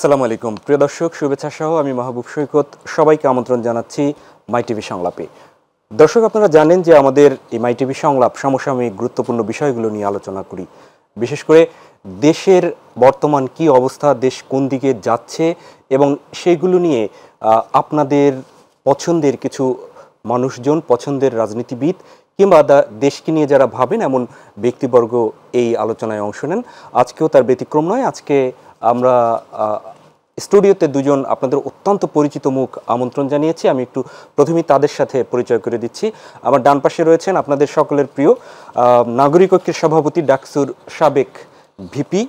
আসসালামু আলাইকুম প্রিয় দর্শক, শুভেচ্ছা সহ আমি মাহবুব সৈকত সবাইকে আমন্ত্রণ জানাচ্ছি মাই টিভি সংলাপে। দর্শক, আপনারা জানেন যে আমাদের এই মাই টিভি সংলাপ সমসাময়িক গুরুত্বপূর্ণ বিষয়গুলো নিয়ে আলোচনা করি। বিশেষ করে দেশের বর্তমান কি অবস্থা, দেশ কোন দিকে যাচ্ছে এবং সেইগুলো নিয়ে আপনাদের পছন্দের কিছু মানুষজন, পছন্দের রাজনীতিবিদ কিংবা দেশকে নিয়ে যারা ভাবেন এমন ব্যক্তিবর্গ এই আলোচনায় অংশ নেন। আজকেও তার ব্যতিক্রম নয়। আজকে আমরা স্টুডিওতে দুজন আপনাদের অত্যন্ত পরিচিত মুখ আমন্ত্রণ জানিয়েছি। আমি একটু প্রথমেই তাদের সাথে পরিচয় করে দিচ্ছি। আমার ডান পাশে রয়েছেন আপনাদের সকলের প্রিয় নাগরিক ঐক্যের সভাপতি ডাকসুর সাবেক ভিপি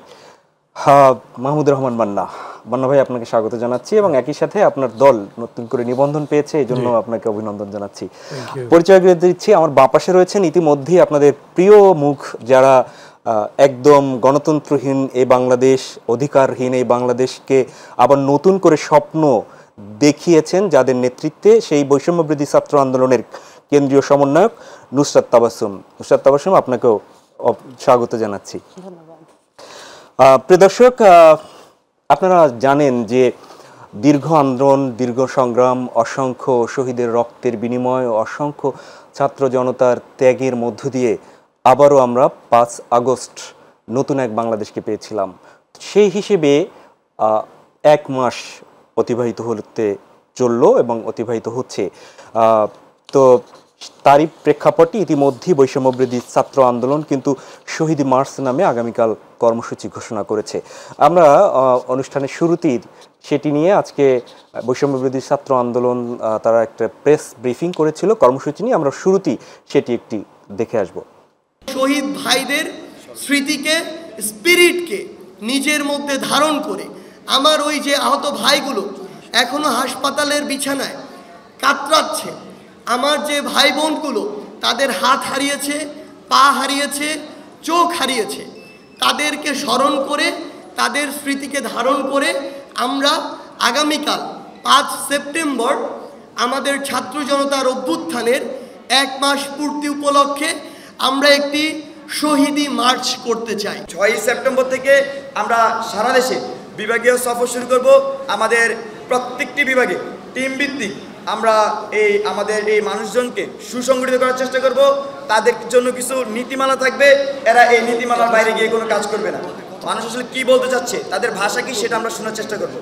মাহমুদুর রহমান মান্না। মান্না ভাই, আপনাকে স্বাগত জানাচ্ছি এবং একই সাথে আপনার দল নতুন করে নিবন্ধন পেয়েছে, এই জন্য আপনাকে অভিনন্দন জানাচ্ছি। পরিচয় করে দিচ্ছি, আমার বাঁ পাশে রয়েছেন ইতিমধ্যেই আপনাদের প্রিয় মুখ, যারা একদম গণতন্ত্রহীন এই বাংলাদেশ, অধিকারহীন এই বাংলাদেশকে আবার নতুন করে স্বপ্ন দেখিয়েছেন, যাদের নেতৃত্বে সেই বৈষম্যবিরোধী ছাত্র আন্দোলনের কেন্দ্রীয় সমন্বয়ক নুসরাত তাবাসসুম। নুসরাত তাবাসসুম, আপনাকেও স্বাগত জানাচ্ছি। প্রিয় দর্শক, আপনারা জানেন যে দীর্ঘ আন্দোলন, দীর্ঘ সংগ্রাম, অসংখ্য শহীদের রক্তের বিনিময়, অসংখ্য ছাত্র জনতার ত্যাগের মধ্য দিয়ে আবারও আমরা 5 আগস্ট নতুন এক বাংলাদেশকে পেয়েছিলাম। সেই হিসেবে 1 মাস অতিবাহিত হতে চলল এবং অতিবাহিত হচ্ছে। তো তারই প্রেক্ষাপটে ইতিমধ্যেই বৈষম্যবিরোধী ছাত্র আন্দোলন কিন্তু শহীদ মার্চ নামে আগামীকাল কর্মসূচি ঘোষণা করেছে। আমরা অনুষ্ঠানের শুরুতেই সেটি নিয়ে আজকে বৈষম্যবিরোধী ছাত্র আন্দোলন তারা একটা প্রেস ব্রিফিং করেছিল কর্মসূচি নিয়ে, আমরা শুরুতেই সেটি একটি দেখে আসব। শহীদ ভাইদের স্মৃতিকে, স্পিরিটকে নিজের মধ্যে ধারণ করে আমার ওই যে আহত ভাইগুলো এখনো হাসপাতালের বিছানায় কাতরাচ্ছে, আমার যে ভাই বোনগুলো তাদের হাত হারিয়েছে, পা হারিয়েছে, চোখ হারিয়েছে, তাদেরকে স্মরণ করে, তাদের স্মৃতিকে ধারণ করে আমরা আগামীকাল 5 সেপ্টেম্বর আমাদের ছাত্র জনতার অভ্যুত্থানের 1 মাস পূর্তি উপলক্ষে আমরা একটি শহীদি মার্চ করতে চাই। 6 সেপ্টেম্বর থেকে আমরা সারা দেশে বিভাগীয় সফর শুরু করব। আমাদের প্রত্যেকটি বিভাগে টিম ভিত্তিক আমরা আমাদের এই মানুষজনকে সুসংগঠিত করার চেষ্টা করব। তাদের জন্য কিছু নীতিমালা থাকবে, এরা এই নীতিমালার বাইরে গিয়ে কোনো কাজ করবে না। মানুষ আসলে কী বলতে চাচ্ছে, তাদের ভাষা কি, সেটা আমরা শোনার চেষ্টা করব।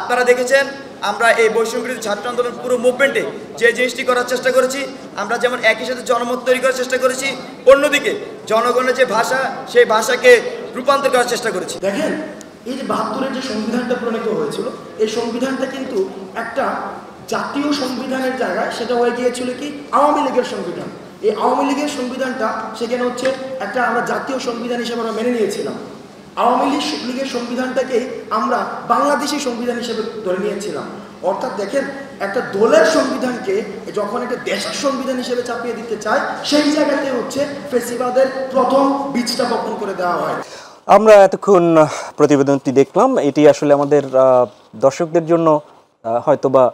আপনারা দেখেছেন আমরা এই বৈষম্যবিরোধী ছাত্র আন্দোলন পুরো মুভমেন্টে যে জিনিসটি করার চেষ্টা করেছি, আমরা যেমন একই সাথে জনমত তৈরি করার চেষ্টা করেছি, অন্যদিকে জনগণের যে ভাষা, সেই ভাষাকে রূপান্তর করার চেষ্টা করেছি। দেখেন, এই যে 72-এর যে সংবিধানটা প্রণীত হয়েছিল, এই সংবিধানটা কিন্তু একটা জাতীয় সংবিধানের জায়গায় সেটা হয়ে গিয়েছিল কি আওয়ামী লীগের সংবিধান। এই আওয়ামী লীগের সংবিধানটা সেখানে হচ্ছে একটা আমরা জাতীয় সংবিধান হিসেবে আমরা মেনে নিয়েছিলাম। আওয়ামী লীগের সংবিধানটাকেই আমরা বাংলাদেশি সংবিধান হিসেবে ধরে নিয়েছিলাম। অর্থাৎ দেখেন, একটা দলের সংবিধানকে যখন একটা দেশের সংবিধান হিসেবে চাপিয়ে দিতে চায়, সেই জায়গাতে হচ্ছে ফেসিবাদের প্রথম বীজটা বপন করে দেওয়া হয়। আমরা এতক্ষণ প্রতিবেদনটি দেখলাম, এটি আসলে আমাদের দর্শকদের জন্য হয়তোবা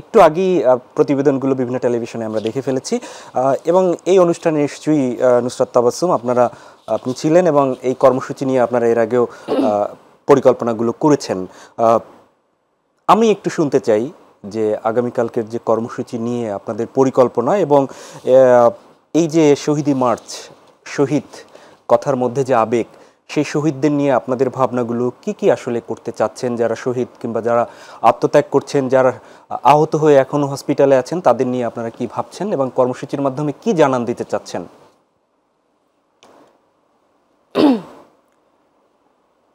একটু আগেই প্রতিবেদনগুলো বিভিন্ন টেলিভিশনে আমরা দেখে ফেলেছি এবং এই অনুষ্ঠানে নিশ্চয়ই নুসরাত তাবাসসুম আপনি ছিলেন এবং এই কর্মসূচি নিয়ে আপনারা এর আগেও পরিকল্পনাগুলো করেছেন। আমি একটু শুনতে চাই যে আগামীকালকের যে কর্মসূচি নিয়ে আপনাদের পরিকল্পনা এবং এই যে শহীদি মার্চ, শহীদ কথার মধ্যে যে আবেগ, সেই শহীদদের নিয়ে আপনাদের ভাবনাগুলো কি কি আসলে করতে চাচ্ছেন, যারা শহীদ কিংবা যারা আত্মত্যাগ করছেন, যারা আহত হয়ে এখনও হসপিটালে আছেন, তাদের নিয়ে আপনারা কি ভাবছেন এবং কর্মসূচির মাধ্যমে কি জানান দিতে চাচ্ছেন?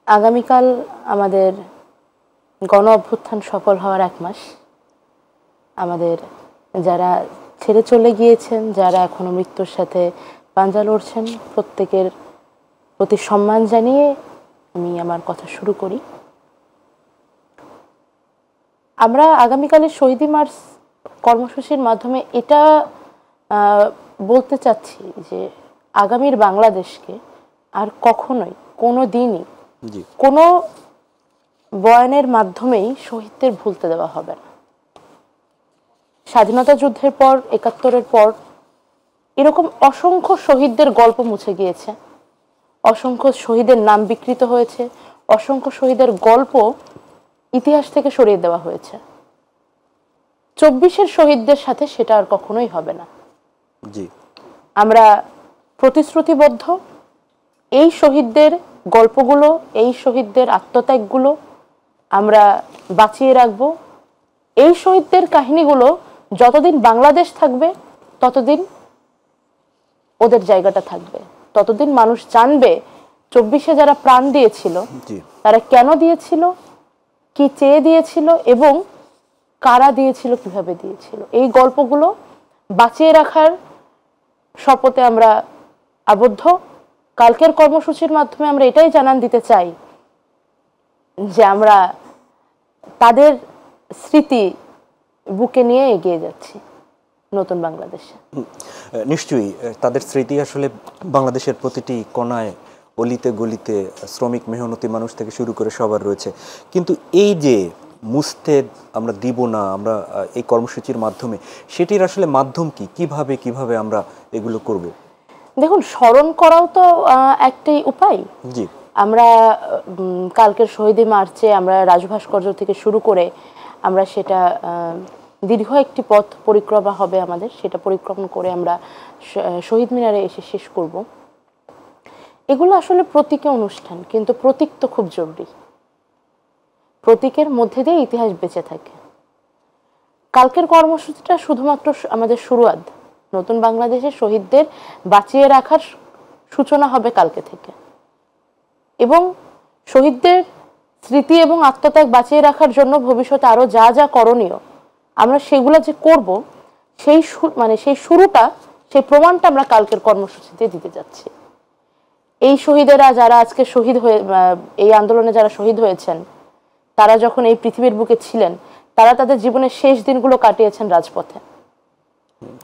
আগামীকাল আমাদের গণ অভ্যুত্থান সফল হওয়ার 1 মাস। আমাদের যারা ছেড়ে চলে গিয়েছেন, যারা এখনো মৃত্যুর সাথে পাঞ্জা লড়ছেন, প্রত্যেকের প্রতি সম্মান জানিয়ে আমি আমার কথা শুরু করি। আমরা আগামীকালের শহীদি মার্চ কর্মসূচির মাধ্যমে এটা বলতে চাচ্ছি যে আগামীর বাংলাদেশকে আর কখনোই কোনো দিনই কোনো বয়ানের মাধ্যমেই শহীদদের ভুলতে দেওয়া হবে না। স্বাধীনতা যুদ্ধের পর, ৭১-এর পর এরকম অসংখ্য শহীদদের গল্প মুছে গিয়েছে, অসংখ্য শহীদের নাম বিকৃত হয়েছে, অসংখ্য শহীদের গল্প ইতিহাস থেকে সরিয়ে দেওয়া হয়েছে। 24-এর শহীদদের সাথে সেটা আর কখনোই হবে না। জি, আমরা প্রতিশ্রুতিবদ্ধ এই শহীদদের গল্পগুলো, এই শহীদদের আত্মত্যাগগুলো আমরা বাঁচিয়ে রাখব। এই শহীদদের কাহিনীগুলো যতদিন বাংলাদেশ থাকবে ততদিন ওদের জায়গাটা থাকবে, ততদিন মানুষ জানবে 24-এ যারা প্রাণ দিয়েছিল জি, তারা কেন দিয়েছিল, কি চেয়ে দিয়েছিল এবং কারা দিয়েছিল, কিভাবে দিয়েছিল। এই গল্পগুলো বাঁচিয়ে রাখার শপথে আমরা আবদ্ধ। কালকের কর্মসূচির মাধ্যমে আমরা এটাই জানান দিতে চাই যে আমরা তাদের স্মৃতি বুকে নিয়ে এগিয়ে যাচ্ছি নতুন বাংলাদেশে। নিশ্চয়ই তাদের স্মৃতি আসলে বাংলাদেশের প্রতিটি কোণায়, অলিতে গলিতে, শ্রমিক মেহনতি মানুষ থেকে শুরু করে সবার রয়েছে। কিন্তু এই যে মুছতে আমরা দিব না, আমরা এই কর্মসূচির মাধ্যমে, সেটির আসলে মাধ্যম কি, কিভাবে আমরা এগুলো করব? দেখুন, স্মরণ করাও তো একটাই উপায়। জি, আমরা কালকের শহীদী মার্চে আমরা রাজু ভাস্কর্য থেকে শুরু করে আমরা সেটা দীর্ঘ একটি পথ পরিক্রমা হবে আমাদের, সেটা পরিক্রমণ করে আমরা শহীদ মিনারে এসে শেষ করব। এগুলো আসলে প্রতীকী অনুষ্ঠান, কিন্তু প্রতীক তো খুব জরুরি। প্রতীকের মধ্যে দিয়ে ইতিহাস বেঁচে থাকে। কালকের কর্মসূচিটা শুধুমাত্র আমাদের শুরুয়াত। নতুন বাংলাদেশের শহীদদের বাঁচিয়ে রাখার সূচনা হবে কালকে থেকে, এবং শহীদদের স্মৃতি এবং আত্মত্যাগ বাঁচিয়ে রাখার জন্য ভবিষ্যতে আরো যা যা করণীয় আমরা সেগুলো যে করব, সেই শুরুটা, সেই প্রমাণটা আমরা কালকের কর্মসূচিতে দিতে যাচ্ছি। এই শহীদেরা যারা আজকে শহীদ হয়ে, এই আন্দোলনে যারা শহীদ হয়েছেন, তারা যখন এই পৃথিবীর বুকে ছিলেন, তারা তাদের জীবনের শেষ দিনগুলো কাটিয়েছেন রাজপথে।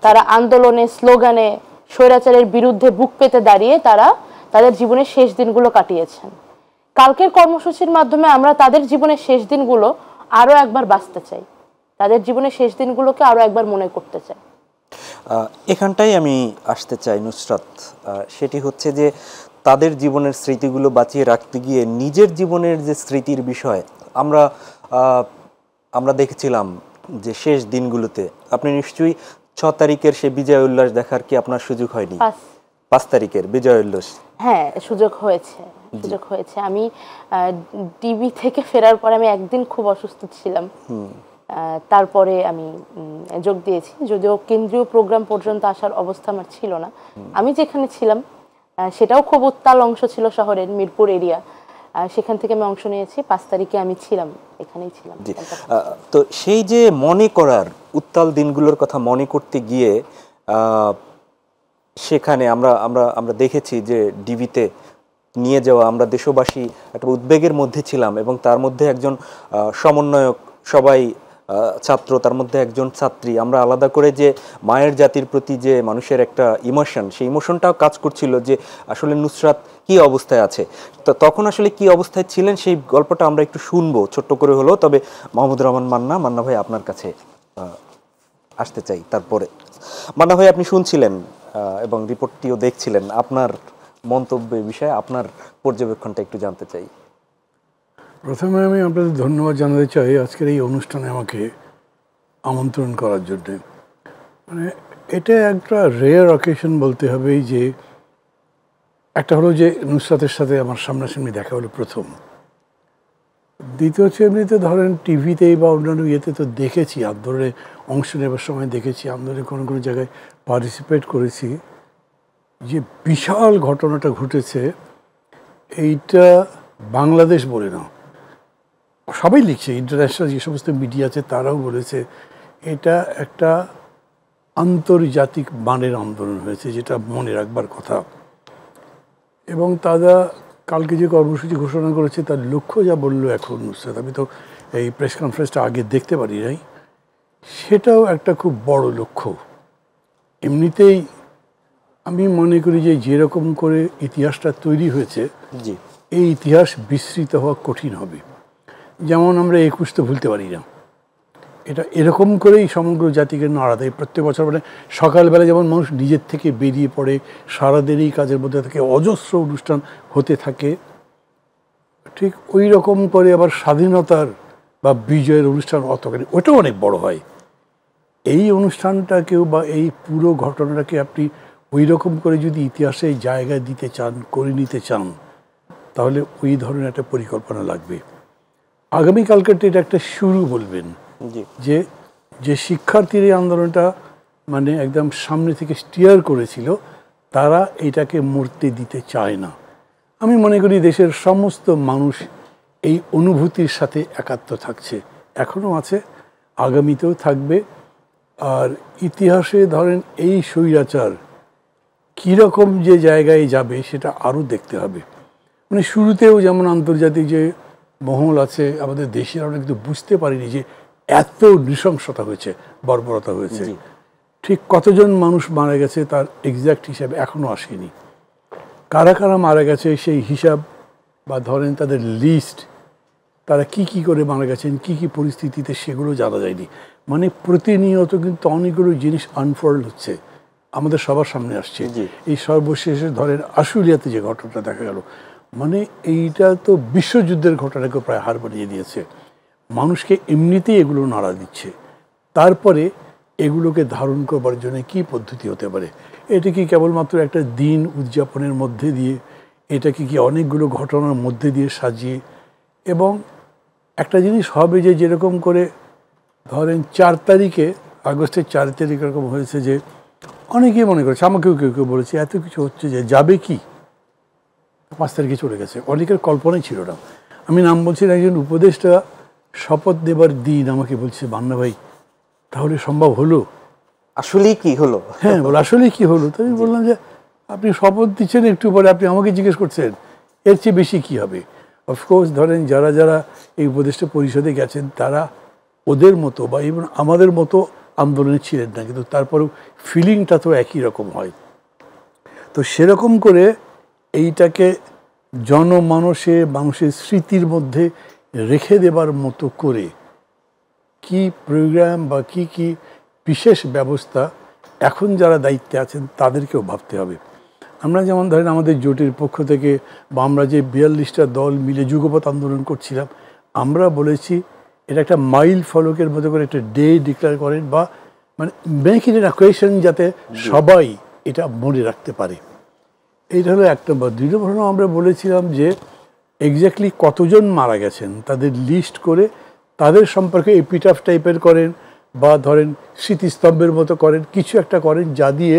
তারা আন্দোলনে, স্লোগানে, স্বৈরাচারের বিরুদ্ধে বুক পেতে দাঁড়িয়ে তারা তাদের জীবনের শেষ দিনগুলো কাটিয়েছেন। কালকের কর্মসূচির মাধ্যমে আমরা তাদের জীবনের শেষ দিনগুলো আরো একবার বাঁচতে চাই, তাদের জীবনের শেষ দিনগুলোকে আরো একবার মনে করতে চাই। এখানটাই আমি আসতে চাই নুসরাত। সেটি হচ্ছে যে তাদের জীবনের স্মৃতিগুলো বাঁচিয়ে রাখতে গিয়ে নিজের জীবনের যে স্মৃতির বিষয় আমরা দেখেছিলাম যে শেষ দিনগুলোতে, আপনি নিশ্চয়ই 6 তারিখের সে বিজয় উল্লাস দেখার কি আপনার সুযোগ হয়নি? 5 তারিখের বিজয় উল্লাস। হ্যাঁ, সুযোগ হয়েছে। আমি টিভি থেকে ফেরার পরে আমি একদিন খুব অসুস্থ ছিলাম, তারপরে আমি যোগ দিয়েছি। যদিও কেন্দ্রীয় প্রোগ্রাম পর্যন্ত আসার অবস্থা আমার ছিল না। আমি যেখানে ছিলাম সেটাও খুব উত্তাল অংশ ছিল শহরের, মিরপুর এরিয়া। সেখান থেকে আমি অংশ নিয়েছি। 5 তারিখে আমি ছিলাম, এখানেই ছিলাম। তো সেই যে মনে করার, উত্তাল দিনগুলোর কথা মনে করতে গিয়ে সেখানে আমরা দেখেছি যে ডিবিতে নিয়ে যাওয়া, আমরা দেশবাসী একটা উদ্বেগের মধ্যে ছিলাম, এবং তার মধ্যে একজন সমন্বয়ক, সবাই ছাত্র, তার মধ্যে একজন ছাত্রী। আমরা আলাদা করে যে মায়ের জাতির প্রতি যে মানুষের একটা ইমোশন, সেই ইমোশনটাও কাজ করছিল যে আসলে নুসরাত কি অবস্থায় আছে। তো তখন আসলে কি অবস্থায় ছিলেন সেই গল্পটা আমরা একটু শুনবো ছোট্ট করে হলো। তবে মাহমুদুর রহমান মান্না ভাই, আপনার কাছে আসতে চাই। তারপরে মান্না ভাই, আপনি শুনছিলেন এবং রিপোর্টটিও দেখছিলেন, আপনার মন্তব্যের বিষয়ে আপনার পর্যবেক্ষণটা একটু জানতে চাই। প্রথমে আমি আপনাদের ধন্যবাদ জানাতে চাই আজকের এই অনুষ্ঠানে আমাকে আমন্ত্রণ করার জন্যে। মানে এটা একটা রেয়ার অকেশন বলতে হবে, যে একটা হলো যে নুসরাতের সাথে আমার সামনাসামনি দেখা হলো প্রথম। দ্বিতীয় হচ্ছে এমনিতে ধরেন টিভিতেই বা অন্যান্য ইয়েতে তো দেখেছি, আন্দোলনে অংশ নেবার সময় দেখেছি, আন্দোলনে কোনো কোনো জায়গায় পার্টিসিপেট করেছি। যে বিশাল ঘটনাটা ঘটেছে, এইটা বাংলাদেশ বলে না, সবাই লিখছে, ইন্টারন্যাশনাল যে সমস্ত মিডিয়া আছে তারাও বলেছে এটা একটা আন্তর্জাতিক মানের আন্দোলন হয়েছে, যেটা মনে রাখবার কথা। এবং তারা কালকে যে কর্মসূচি ঘোষণা করেছে তার লক্ষ্য যা বললো এখন নুসরাত, আমি তো এই প্রেস কনফারেন্সটা আগে দেখতে পারি নাই, সেটাও একটা খুব বড় লক্ষ্য। এমনিতেই আমি মনে করি যে যেরকম করে ইতিহাসটা তৈরি হয়েছে, এই ইতিহাস বিস্মৃত হওয়া কঠিন হবে। যেমন আমরা 21 তো ভুলতে পারি না, এটা এরকম করেই সমগ্র জাতিকে নাড়া দেয় প্রত্যেক বছর। মানে সকালবেলা যেমন মানুষ নিজের থেকে বেরিয়ে পড়ে, সারাদিন এই কাজের মধ্যে থাকে, অজস্র অনুষ্ঠান হতে থাকে, ঠিক ওই রকম করে আবার স্বাধীনতার বা বিজয়ের অনুষ্ঠান অতখানি, ওটাও অনেক বড় হয়। এই অনুষ্ঠানটাকেও বা এই পুরো ঘটনাটাকে আপনি ওই রকম করে যদি ইতিহাসে জায়গায় দিতে চান, করে নিতে চান, তাহলে ওই ধরনের একটা পরিকল্পনা লাগবে। আগামীকালকে এটা একটা শুরু বলবেন, যে যে শিক্ষার্থীর এই আন্দোলনটা মানে একদম সামনে থেকে স্টিয়ার করেছিল, তারা এটাকে মরতে দিতে চায় না। আমি মনে করি দেশের সমস্ত মানুষ এই অনুভূতির সাথে একাত্ম থাকছে, এখনও আছে, আগামীতেও থাকবে। আর ইতিহাসে ধরেন এই স্বৈরাচার কীরকম যে জায়গায় যাবে সেটা আরও দেখতে হবে। মানে শুরুতেও যেমন আন্তর্জাতিক যে মহল আছে, আমাদের দেশের আমরা কিন্তু বুঝতে পারিনি যে এত নৃশংসতা হয়েছে, বর্বরতা হয়েছে। ঠিক কতজন মানুষ মারা গেছে তার এক্স্যাক্ট হিসাব এখনও আসেনি। কারা কারা মারা গেছে সেই হিসাব বা ধরেন তাদের লিস্ট, তারা কি কি করে মারা গেছেন, কি কি পরিস্থিতিতে, সেগুলো জানা যায়নি। মানে প্রতিনিয়ত কিন্তু অনেকগুলো জিনিস আনফোল্ড হচ্ছে, আমাদের সবার সামনে আসছে। এই সর্বশেষে ধরেন আশুলিয়াতে যে ঘটনাটা দেখা গেল, মানে এইটা তো বিশ্বযুদ্ধের ঘটনাকে প্রায় হার বানিয়ে দিয়েছে। মানুষকে এমনিতেই এগুলো নাড়া দিচ্ছে, তারপরে এগুলোকে ধারণ করবার জন্য কি পদ্ধতি হতে পারে? এটা কি কেবলমাত্র একটা দিন উদযাপনের মধ্যে দিয়ে, এটাকে কি অনেকগুলো ঘটনার মধ্যে দিয়ে সাজিয়ে? এবং একটা জিনিস হবে যে যেরকম করে ধরেন 4 তারিখে, আগস্টের 4 তারিখ এরকম হয়েছে যে অনেকেই মনে করেছে, আমাকেও কেউ কেউ বলেছে এত কিছু হচ্ছে যে যাবে কি, 5 তারিখে চলে গেছে, অনেকের কল্পনাই ছিল না। আমি নাম বলছি না, একজন উপদেষ্টা শপথ দেবার দিন আমাকে বলছে, বান্না ভাই তাহলে সম্ভব হলো? আসলেই কি হলো? হ্যাঁ, বলে আসলেই কি হলো? তো আমি বললাম যে আপনি শপথ দিচ্ছেন, একটু পরে আপনি আমাকে জিজ্ঞেস করছেন এর চেয়ে বেশি কি হবে? অফকোর্স ধরেন যারা যারা এই উপদেষ্টা পরিষদে গেছেন তারা ওদের মতো বা ইভেন আমাদের মতো আন্দোলনে ছিলেন না, কিন্তু তারপরেও ফিলিংটা তো একই রকম হয়। তো সেরকম করে এইটাকে মানুষের স্মৃতির মধ্যে রেখে দেবার মতো করে কি প্রোগ্রাম বা কি কি বিশেষ ব্যবস্থা এখন যারা দায়িত্বে আছেন তাদেরকেও ভাবতে হবে। আমরা যেমন ধরেন আমাদের জোটের পক্ষ থেকে বা আমরা যে 42টা দল মিলে যুগপৎ আন্দোলন করছিলাম, আমরা বলেছি এটা একটা মাইল ফলকের মতো করে একটা ডে ডিক্লেয়ার করেন, বা মানে মেক ইট এন অকেশন, যাতে সবাই এটা মনে রাখতে পারে। এইটা হলো এক নম্বর। 2 নম্বর আমরা বলেছিলাম যে এক্স্যাক্টলি কতজন মারা গেছেন তাদের লিস্ট করে তাদের সম্পর্কে এপিটাফ টাইপের করেন, বা ধরেন স্মৃতিস্তম্ভের মতো করেন, কিছু একটা করেন যা দিয়ে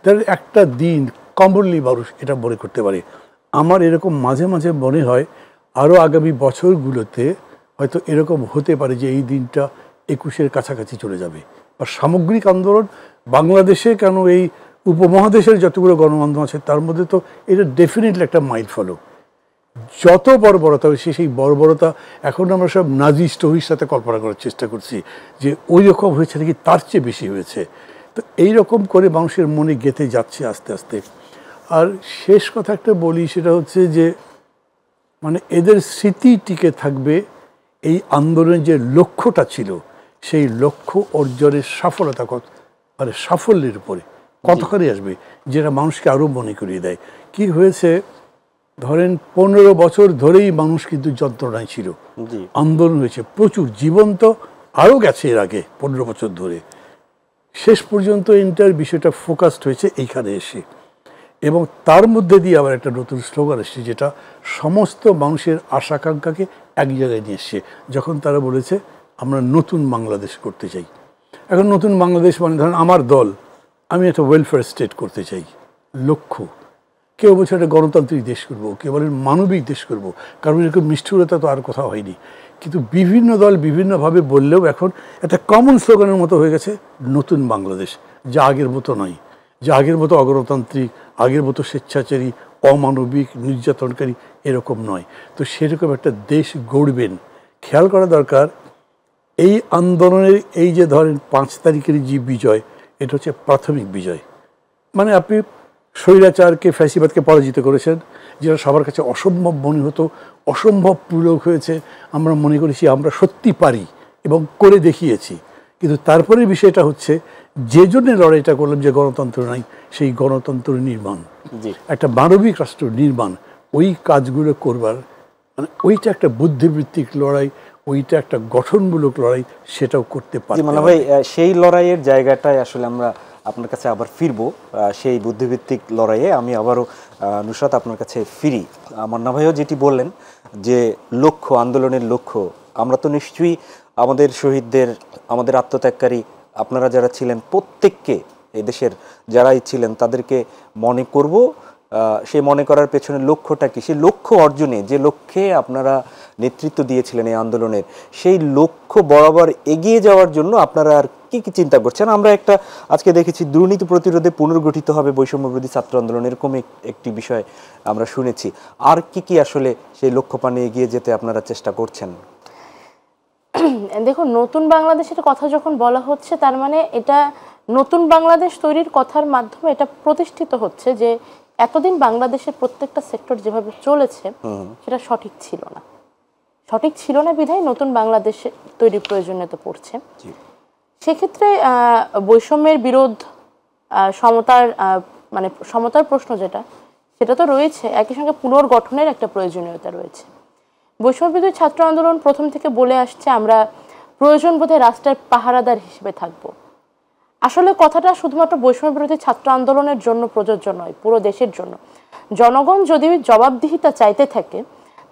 ধরেন একটা দিন কমনলি মানুষ এটা মনে করতে পারে। আমার এরকম মাঝে মাঝে মনে হয় আরও আগামী বছরগুলোতে হয়তো এরকম হতে পারে যে এই দিনটা 21-এর কাছাকাছি চলে যাবে। বা সামগ্রিক আন্দোলন বাংলাদেশে কেন, এই উপমহাদেশের যতগুলো গণআন্দোলন আছে তার মধ্যে তো এটা ডেফিনেটলি একটা মাইল ফলক। যত বর্বরতা হয়েছে সেই বর্বরতা এখন আমরা সব নাজি স্টোরির সাথে কল্পনা করার চেষ্টা করছি যে ওই রকম হয়েছে নাকি তার চেয়ে বেশি হয়েছে। তো এইরকম করে মানুষের মনে গেঁথে যাচ্ছে আস্তে আস্তে। আর শেষ কথা একটা বলি, সেটা হচ্ছে যে মানে এদের স্মৃতি টিকে থাকবে এই আন্দোলনের যে লক্ষ্যটা ছিল, সেই লক্ষ্য অর্জনের সফলতা মানে সাফল্যের উপরে কতখানি আসবে, যেটা মানুষকে আরও মনে করিয়ে দেয় কি হয়েছে। ধরেন 15 বছর ধরেই মানুষ কিন্তু যন্ত্রণায় ছিল, আন্দোলন হয়েছে প্রচুর, জীবন তো আরও গেছে এর আগে 15 বছর ধরে। শেষ পর্যন্ত এন্টার বিষয়টা ফোকাসড হয়েছে এইখানে এসে, এবং তার মধ্যে দিয়ে আবার একটা নতুন স্লোগান এসেছে যেটা সমস্ত মানুষের আশাকাঙ্ক্ষাকে এক জায়গায় নিয়ে এসছে, যখন তারা বলেছে আমরা নতুন বাংলাদেশ করতে চাই। এখন নতুন বাংলাদেশ মানে ধরেন আমার দল, আমি একটা ওয়েলফেয়ার স্টেট করতে চাই লক্ষ্য। কেউ বলছে একটা গণতান্ত্রিক দেশ করবো, কেউ বলেন মানবিক দেশ করবো, কারণ এরকম নিষ্ঠুরতা তো আর কোথাও হয়নি। কিন্তু বিভিন্ন দল বিভিন্নভাবে বললেও এখন একটা কমন স্লোগানের মতো হয়ে গেছে নতুন বাংলাদেশ, যা আগের মতো নয়, যা আগের মতো অগণতান্ত্রিক, আগের মতো স্বেচ্ছাচারী, অমানবিক, নির্যাতনকারী এরকম নয়। তো সেরকম একটা দেশ গড়বেন। খেয়াল করা দরকার, এই আন্দোলনের এই যে ধরেন 5 তারিখের যে বিজয়, এটা হচ্ছে প্রাথমিক বিজয়। মানে আপনি স্বৈরাচারকে, ফ্যাসিবাদকে পরাজিত করেছেন, যেটা সবার কাছে অসম্ভব মনে হতো, অসম্ভব পূরক হয়েছে। আমরা মনে করেছি আমরা সত্যি পারি এবং করে দেখিয়েছি। কিন্তু তারপরে বিষয়টা হচ্ছে যে জন্য লড়াইটা করলাম, যে গণতন্ত্র নাই, সেই গণতন্ত্র নির্মাণ, একটা মানবিক রাষ্ট্র নির্মাণ, ওই কাজগুলো করবার মানে ওইটা একটা বুদ্ধিবৃত্তিক লড়াই, ওইটা একটা গঠনমূলক লড়াই, সেটাও করতে পারি। মানে ভাই সেই লড়াইয়ের জায়গাটায় আসলে আমরা আপনার কাছে আবার ফিরবো, সেই বুদ্ধিভিত্তিক লড়াইয়ে আমি আবারও নুসরাত আপনার কাছে ফিরি। মান্না ভাইও যেটি বললেন যে লক্ষ্য, আন্দোলনের লক্ষ্য, আমরা তো নিশ্চয়ই আমাদের শহীদদের, আমাদের আত্মত্যাগকারী আপনারা যারা ছিলেন প্রত্যেককে, এই দেশের যারাই ছিলেন তাদেরকে মনে করব। সেই মনে করার পেছনে লক্ষ্যটা কি, সেই লক্ষ্য অর্জনে যে লক্ষ্যে আপনারা নেতৃত্ব দিয়েছিলেন এই আন্দোলনের, সেই লক্ষ্য বরাবর এগিয়ে যাওয়ার জন্য আপনারা আর কি কি চিন্তা করছেন? আমরা একটা আজকে দেখেছি দুর্নীতি প্রতিরোধে পুনর্গঠিত হবে বৈষম্যবিরোধী ছাত্র আন্দোলন, এরকম একটি বিষয় আমরা শুনেছি। আর কি কি আসলে সেই লক্ষ্য পানে এগিয়ে যেতে আপনারা চেষ্টা করছেন? দেখুন, নতুন বাংলাদেশের কথা যখন বলা হচ্ছে, তার মানে এটা নতুন বাংলাদেশ তৈরির কথার মাধ্যমে এটা প্রতিষ্ঠিত হচ্ছে যে এতদিন বাংলাদেশের প্রত্যেকটা সেক্টর যেভাবে চলেছে সেটা সঠিক ছিল না। সঠিক ছিল না বিধায় নতুন বাংলাদেশ তৈরির প্রয়োজনীয়তা পড়ছে। সেক্ষেত্রে বৈষম্যের বিরোধ, সমতার মানে সমতার প্রশ্ন যেটা, সেটা তো রয়েছে, একই সঙ্গে পুনর্গঠনের একটা প্রয়োজনীয়তা রয়েছে। বৈষম্যবিরোধী ছাত্র আন্দোলন প্রথম থেকে বলে আসছে আমরা প্রয়োজন বোধে রাষ্ট্রের পাহারাদার হিসেবে থাকব। আসলে কথাটা শুধুমাত্র বৈষম্যবিরোধী ছাত্র আন্দোলনের জন্য প্রযোজ্য নয়, পুরো দেশের জন্য। জনগণ যদি জবাবদিহিতা চাইতে থাকে,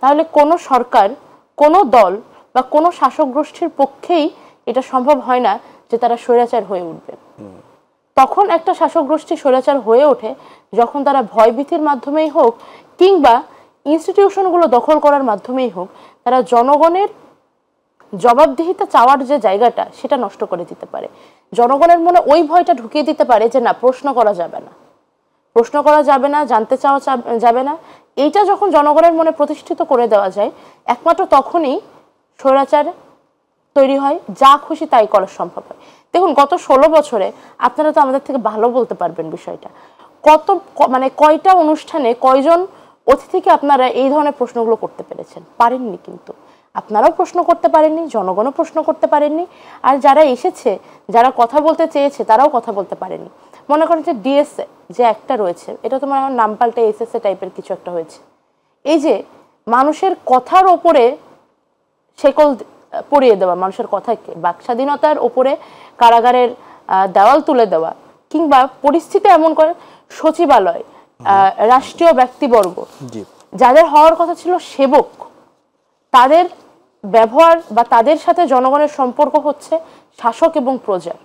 তাহলে কোনো সরকার, কোনো দল বা কোনো শাসক গোষ্ঠীর পক্ষেই এটা সম্ভব হয় না যে তারা স্বৈরাচার হয়ে উঠবে। তখন একটা শাসক গোষ্ঠী স্বৈরাচার হয়ে ওঠে যখন তারা ভয়ভীতির মাধ্যমেই হোক কিংবা ইনস্টিটিউশনগুলো দখল করার মাধ্যমেই হোক, তারা জনগণের জবাবদিহিতা চাওয়ার যে জায়গাটা সেটা নষ্ট করে দিতে পারে। জনগণের মনে ওই ভয়টা ঢুকিয়ে দিতে পারে যে না, প্রশ্ন করা যাবে না, প্রশ্ন করা যাবে না, জানতে চাওয়া যাবে না। এইটা যখন জনগণের মনে প্রতিষ্ঠিত করে দেওয়া যায়, একমাত্র তখনই স্বৈরাচার তৈরি হয়, যা খুশি তাই করা সম্ভব হয়। দেখুন, গত 16 বছরে আপনারা তো আমাদের থেকে ভালো বলতে পারবেন বিষয়টা, মানে কয়টা অনুষ্ঠানে কয়জন অতিথিকে আপনারা এই ধরনের প্রশ্নগুলো করতে পেরেছেন? পারেননি। কিন্তু আপনারাও প্রশ্ন করতে পারেননি, জনগণও প্রশ্ন করতে পারেননি, আর যারা এসেছে, যারা কথা বলতে চেয়েছে, তারাও কথা বলতে পারেনি। মনে করেন যে ডিএসএ যে একটা রয়েছে, এটা তো মনে হয় নাম পাল্টে এসএসএ টাইপের কিছু একটা হয়েছে। এই যে মানুষের কথার ওপরে শেকল পরিয়ে দেওয়া, মানুষের কথাকে বাক স্বাধীনতার ওপরে কারাগারের দেওয়াল তুলে দেওয়া, কিংবা পরিস্থিতি এমন করে সচিবালয়, রাষ্ট্রীয় ব্যক্তিবর্গ যাদের হওয়ার কথা ছিল সেবক, তাদের ব্যবহার বা তাদের সাথে জনগণের সম্পর্ক হচ্ছে শাসক এবং প্রজার।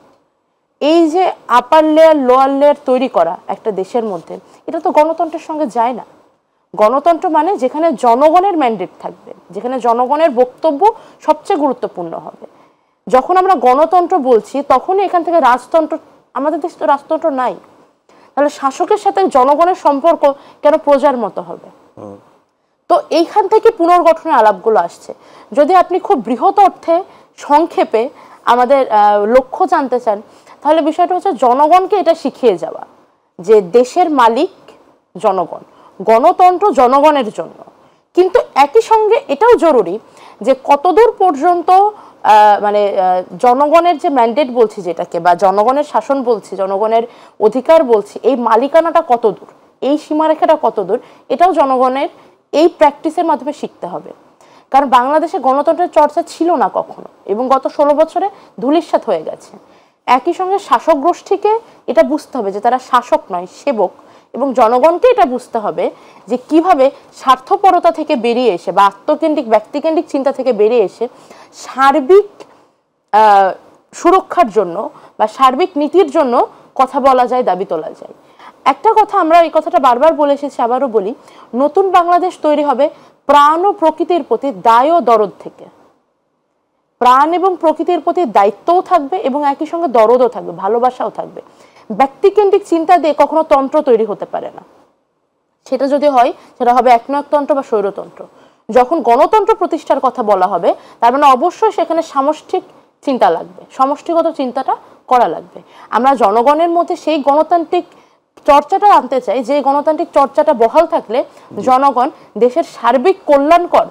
এই যে আপার লেয়ার লোয়ার লেয়ার তৈরি করা একটা দেশের মধ্যে, এটা তো গণতন্ত্রের সঙ্গে যায় না। গণতন্ত্র মানে যেখানে জনগণের ম্যান্ডেট থাকবে, যেখানে জনগণের বক্তব্য সবচেয়ে গুরুত্বপূর্ণ হবে। যখন আমরা গণতন্ত্র বলছি তখনই এখান থেকে রাজতন্ত্র, আমাদের দেশে তো রাজতন্ত্র নাই, তাহলে শাসকের সাথে জনগণের সম্পর্ক কেন প্রজার মতো হবে? তো এইখান থেকে পুনর্গঠনের আলাপগুলো আসছে। যদি আপনি খুব বৃহৎ অর্থে সংক্ষেপে আমাদের লক্ষ্য জানতে চান, তাহলে বিষয়টা হচ্ছে জনগণকে এটা শিখিয়ে যাওয়া যে দেশের মালিক জনগণ, গণতন্ত্র জনগণের জন্য। কিন্তু একই সঙ্গে এটাও জরুরি যে কতদূর পর্যন্ত মানে জনগণের যে ম্যান্ডেট বলছি যেটাকে, বা জনগণের শাসন বলছি, জনগণের অধিকার বলছি, এই মালিকানাটা কতদূর, এই সীমারেখাটা কতদূর, এটাও জনগণের এই প্র্যাকটিসের মাধ্যমে শিখতে হবে। কারণ বাংলাদেশে গণতন্ত্রের চর্চা ছিল না কখনো, এবং গত 16 বছরে ধূলিসাৎ হয়ে গেছে। একই সঙ্গে শাসক গোষ্ঠীকে এটা বুঝতে হবে যে তারা শাসক নয়, সেবক, এবং জনগণকে এটা বুঝতে হবে যে কিভাবে স্বার্থপরতা থেকে বেরিয়ে এসে বা আত্মকেন্দ্রিক ব্যক্তিকেন্দ্রিক চিন্তা থেকে বেরিয়ে এসে সার্বিক সুরক্ষার জন্য বা সার্বিক নীতির জন্য কথা বলা যায়, দাবি তোলা যায়। একটা কথা আমরা এই কথাটা বারবার বলে এসেছি, আবারও বলি, নতুন বাংলাদেশ তৈরি হবে প্রাণ ও প্রকৃতির প্রতি দায় ও দরদ থেকে। প্রাণ এবং প্রকৃতির প্রতি দায়িত্বও থাকবে এবং একই সঙ্গে দরদও থাকবে, ভালোবাসাও থাকবে। ব্যক্তিকেন্দ্রিক চিন্তা দিয়ে কখনো তন্ত্র তৈরি হতে পারে না। সেটা যদি হয়, সেটা হবে একনায়কতন্ত্র বা স্বৈরতন্ত্র। যখন গণতন্ত্র প্রতিষ্ঠার কথা বলা হবে, তার মানে অবশ্যই সেখানে সামষ্টিক চিন্তা লাগবে, সমষ্টিগত চিন্তাটা করা লাগবে। আমরা জনগণের মধ্যে সেই গণতান্ত্রিক চর্চাটা আনতে চাই, যে গণতান্ত্রিক চর্চাটা বহাল থাকলে জনগণ দেশের সার্বিক কল্যাণকর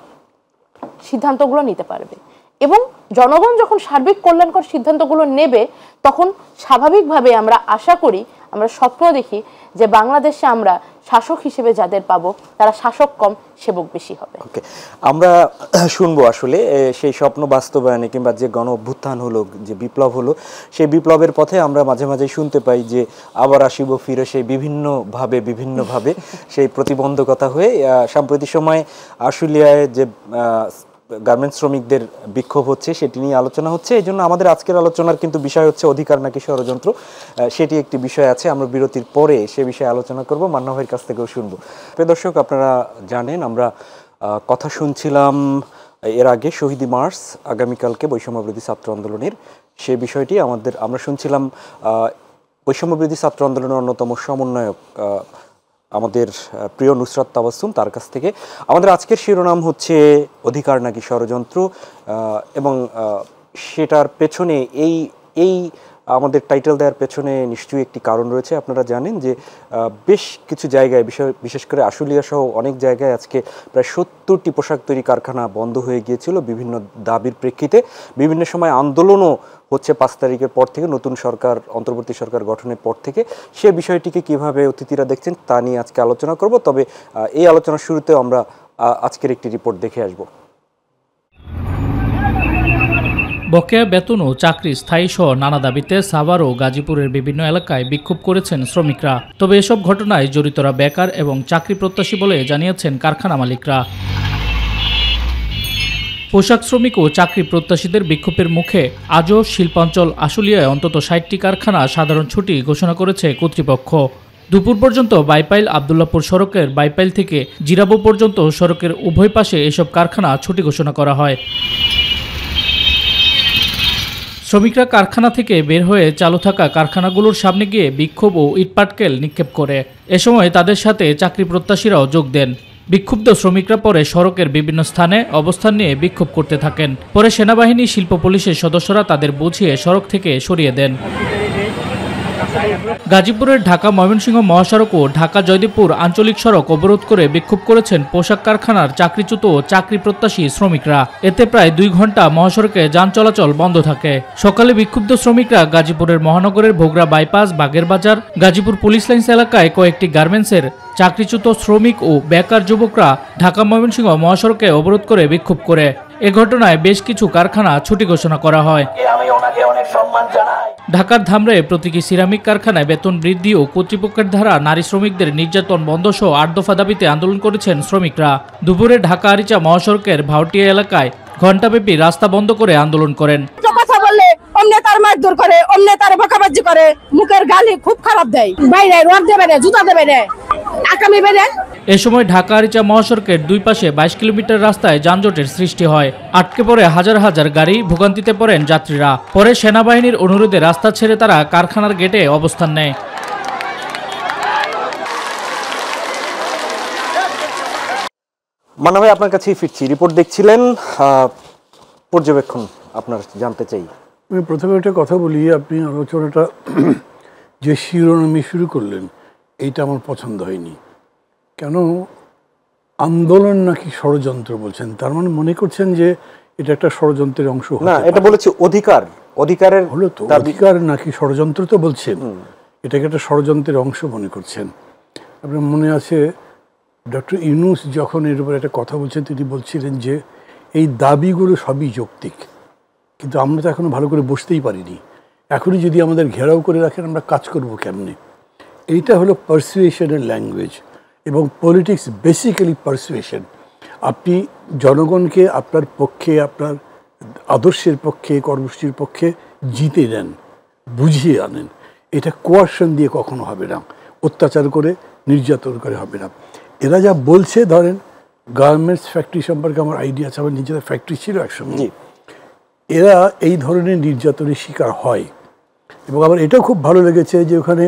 সিদ্ধান্তগুলো নিতে পারবে। এবং জনগণ যখন সার্বিক কল্যাণকর সিদ্ধান্তগুলো নেবে, তখন স্বাভাবিকভাবে আমরা আশা করি আমরা স্বপ্ন দেখি যে বাংলাদেশে আমরা শাসক হিসেবে যাদের পাবো তারা শাসক কম সেবক বেশি হবে। ওকে, আমরা শুনবো আসলে সেই স্বপ্ন বাস্তবায়নে কিংবা যে গণ অভ্যুত্থান হলো, যে বিপ্লব হলো, সেই বিপ্লবের পথে আমরা মাঝে মাঝে শুনতে পাই যে আবার আসিব ফিরে, সেই বিভিন্নভাবে সেই প্রতিবন্ধকতা হয়ে সাম্প্রতিক সময়ে আশুলিয়ায় যে গার্মেন্টস শ্রমিকদের বিক্ষোভ হচ্ছে সেটি নিয়ে আলোচনা হচ্ছে। এই জন্য আমাদের আজকের আলোচনার কিন্তু বিষয় হচ্ছে অধিকার নাকি ষড়যন্ত্র, সেটি একটি বিষয় আছে। আমরা বিরতির পরে সে বিষয়ে আলোচনা করব, মান্না ভাইয়ের কাছ থেকেও শুনবো। প্রিয় দর্শক, আপনারা জানেন আমরা কথা শুনছিলাম এর আগে শহীদি মার্চ আগামীকালকে বৈষম্যবিরোধী ছাত্র আন্দোলনের, সেই বিষয়টি আমরা শুনছিলাম বৈষম্যবিরোধী ছাত্র আন্দোলনের অন্যতম সমন্বয়ক আমাদের প্রিয় নুসরাত তাবাসসুম, তার কাছ থেকে। আমাদের আজকের শিরোনাম হচ্ছে অধিকার নাকি ষড়যন্ত্র, এবং সেটার পেছনে এই আমাদের টাইটেল দেওয়ার পেছনে নিশ্চয়ই একটি কারণ রয়েছে। আপনারা জানেন যে বেশ কিছু জায়গায়, বিশেষ করে আশুলিয়া সহ অনেক জায়গায় আজকে প্রায় 70টি পোশাক তৈরি কারখানা বন্ধ হয়ে গিয়েছিল বিভিন্ন দাবির প্রেক্ষিতে। বিভিন্ন সময় আন্দোলনও হচ্ছে 5 তারিখের পর থেকে, নতুন সরকার, অন্তর্বর্তী সরকার গঠনের পর থেকে। সে বিষয়টিকে কিভাবে অতিথিরা দেখছেন তা নিয়ে আজকে আলোচনা করব। তবে এই আলোচনার শুরুতেও আমরা আজকের একটি রিপোর্ট দেখে আসব। বকেয়া বেতন ও চাকরি স্থায়ী সহ নানা দাবিতে সাভার ও গাজীপুরের বিভিন্ন এলাকায় বিক্ষোভ করেছেন শ্রমিকরা। তবে এসব ঘটনায় জড়িতরা বেকার এবং চাকরি প্রত্যাশী বলে জানিয়েছেন কারখানা মালিকরা। পোশাক শ্রমিক ও চাকরি প্রত্যাশীদের বিক্ষোভের মুখে আজও শিল্পাঞ্চল আশুলিয়ায় অন্তত 60টি কারখানা সাধারণ ছুটি ঘোষণা করেছে কর্তৃপক্ষ। দুপুর পর্যন্ত বাইপাইল আবদুল্লাপুর সড়কের বাইপাইল থেকে জিরাবো পর্যন্ত সড়কের উভয় পাশে এসব কারখানা ছুটি ঘোষণা করা হয়। শ্রমিকরা কারখানা থেকে বের হয়ে চালু থাকা কারখানাগুলোর সামনে গিয়ে বিক্ষোভ ও ইটপাটকেল নিক্ষেপ করে। এ সময় তাদের সাথে চাকরি প্রত্যাশীরাও যোগ দেন। বিক্ষুব্ধ শ্রমিকরা পরে সড়কের বিভিন্ন স্থানে অবস্থান নিয়ে বিক্ষোভ করতে থাকেন। পরে সেনাবাহিনী, শিল্প পুলিশের সদস্যরা তাদের বুঝিয়ে সড়ক থেকে সরিয়ে দেন। গাজীপুরের ঢাকা ময়মনসিংহ মহাসড়ক ও ঢাকা জয়দেবপুর আঞ্চলিক সড়ক অবরোধ করে বিক্ষোভ করেছেন পোশাক কারখানার চাকরিচ্যুত ও চাকরি প্রত্যাশী শ্রমিকরা। এতে প্রায় 2 ঘন্টা মহাসড়কে যান চলাচল বন্ধ থাকে। সকালে বিক্ষুব্ধ শ্রমিকরা গাজীপুরের মহানগরের Bhogra bypass, Bagerbazar, Gazipur police lines এলাকায় কয়েকটি গার্মেন্টসের চাকরিচ্যুত শ্রমিক ও বেকার যুবকরা ঢাকা ময়মনসিংহ মহাসড়কে অবরোধ করে বিক্ষোভ করে। এ ঘটনায় বেশ কিছু কারখানা ছুটি ঘোষণা করা হয়। ঢাকার ধামরায় প্রতীকী সিরামিক কারখানায় বেতন বৃদ্ধি ও কর্তৃপক্ষের দ্বারা নারী শ্রমিকদের নির্যাতন বন্ধ সহ 8 দফা দাবিতে আন্দোলন করেছেন শ্রমিকরা। দুপুরে ঢাকা আরিচা মহাসড়কের ভাউটিয়া এলাকায় ঘণ্টাব্যাপী রাস্তা বন্ধ করে আন্দোলন করেন। কথা বললে অমনে তার মারধর করে, অমনে তার বকাবাজি করে, মুখের গালি খুব খারাপ দেয়, বাইরে রড দেবে না, জুতা দেবে না, আকামি বেড়ে। এ সময় ঢাকা আরিচা মহাসড়কের 2 পাশে 22 কিলোমিটার রাস্তায় যানজটের সৃষ্টি হয়। আটকে পড়ে হাজার হাজার গাড়ি, ভোগান্তিতে পড়েন যাত্রীরা। পরে সেনাবাহিনীর অনুরোধে রাস্তা ছেড়ে তারা কারখানার গেটে অবস্থান নেয়। মান্না ভাই, আপনার কাছেই ফিরছি। রিপোর্ট দেখছিলেন, পর্যবেক্ষণ আপনার জানতে চাই। আমি প্রথমে একটা কথা বলি, আপনি আলোচনাটা যে শিরোনামে শুরু করলেন এইটা আমার পছন্দ হয়নি। কেন আন্দোলন নাকি ষড়যন্ত্র বলছেন? তার মানে মনে করছেন যে এটা একটা ষড়যন্ত্রের অংশ? না, এটা বলেছি অধিকারের হলো তো, অধিকার নাকি ষড়যন্ত্র তো বলছেন, এটাকে একটা ষড়যন্ত্রের অংশ মনে করছেন। আপনার মনে আছে ডক্টর ইউনূস যখন এর উপর একটা কথা বলছেন, তিনি বলছিলেন যে এই দাবিগুলো সবই যৌক্তিক, কিন্তু আমরা তো এখনো ভালো করে বসতেই পারিনি। এখনই যদি আমাদের ঘেরাও করে রাখেন, আমরা কাজ করব কেমনে? এইটা হলো পারসুয়েশনের ল্যাঙ্গুয়েজ, এবং পলিটিক্স বেসিক্যালি পারসুয়েশন। আপনি জনগণকে আপনার পক্ষে, আপনার আদর্শের পক্ষে, কর্মসূচির পক্ষে জিতে নেন, বুঝিয়ে আনেন। এটা কোয়ারশন দিয়ে কখনো হবে না, অত্যাচার করে, নির্যাতন করে হবে না। এরা যা বলছে, ধরেন গার্মেন্টস ফ্যাক্টরি সম্পর্কে আমার আইডিয়া আছে, আমার নিজেদের ফ্যাক্টরি ছিল একসময়। এরা এই ধরনের নির্যাতনের শিকার হয়, এবং আমার এটাও খুব ভালো লেগেছে যে ওখানে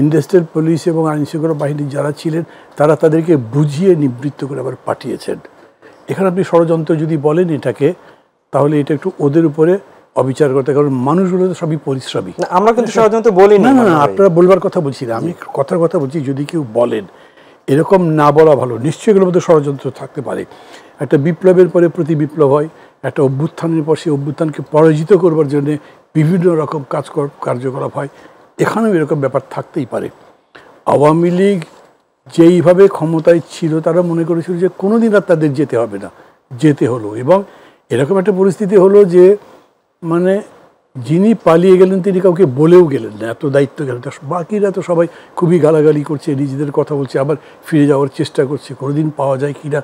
ইন্ডাস্ট্রিয়াল পুলিশ এবং আইনশৃঙ্খলা বাহিনীর যারা ছিলেন তারা তাদেরকে বুঝিয়ে নিবৃত্ত করে আবার পাঠিয়েছেন। এখানে আপনি ষড়যন্ত্র যদি বলেন এটাকে, তাহলে এটা একটু ওদের উপরে অবিচার করতে, কারণ মানুষগুলো তো সবই পরিশ্রমী। আমরা কিন্তু ষড়যন্ত্র বলি না, না, আপনারা বলবার কথা বলছি না, আমি কথার কথা বলছি। যদি কেউ বলেন, এরকম না বলা ভালো। নিশ্চয়ই এগুলোর মধ্যে ষড়যন্ত্র থাকতে পারে। একটা বিপ্লবের পরে প্রতি বিপ্লব হয়, একটা অভ্যুত্থানের পর সেই অভ্যুত্থানকে পরাজিত করবার জন্য বিভিন্ন রকম কার্যকলাপ হয়। এখানেও এরকম ব্যাপার থাকতেই পারে। আওয়ামী লীগ যেইভাবে ক্ষমতায় ছিল তারা মনে করেছিল যে কোনোদিন আর তাদের যেতে হবে না, যেতে হলো। এবং এরকম একটা পরিস্থিতি হলো যে মানে যিনি পালিয়ে গেলেন তিনি কাউকে বলেও গেলেন না, এত দায়িত্ব গেলেন। বাকিরা তো সবাই খুবই গালাগালি করছে, নিজেদের কথা বলছে, আবার ফিরে যাওয়ার চেষ্টা করছে, কোনোদিন পাওয়া যায় কিনা।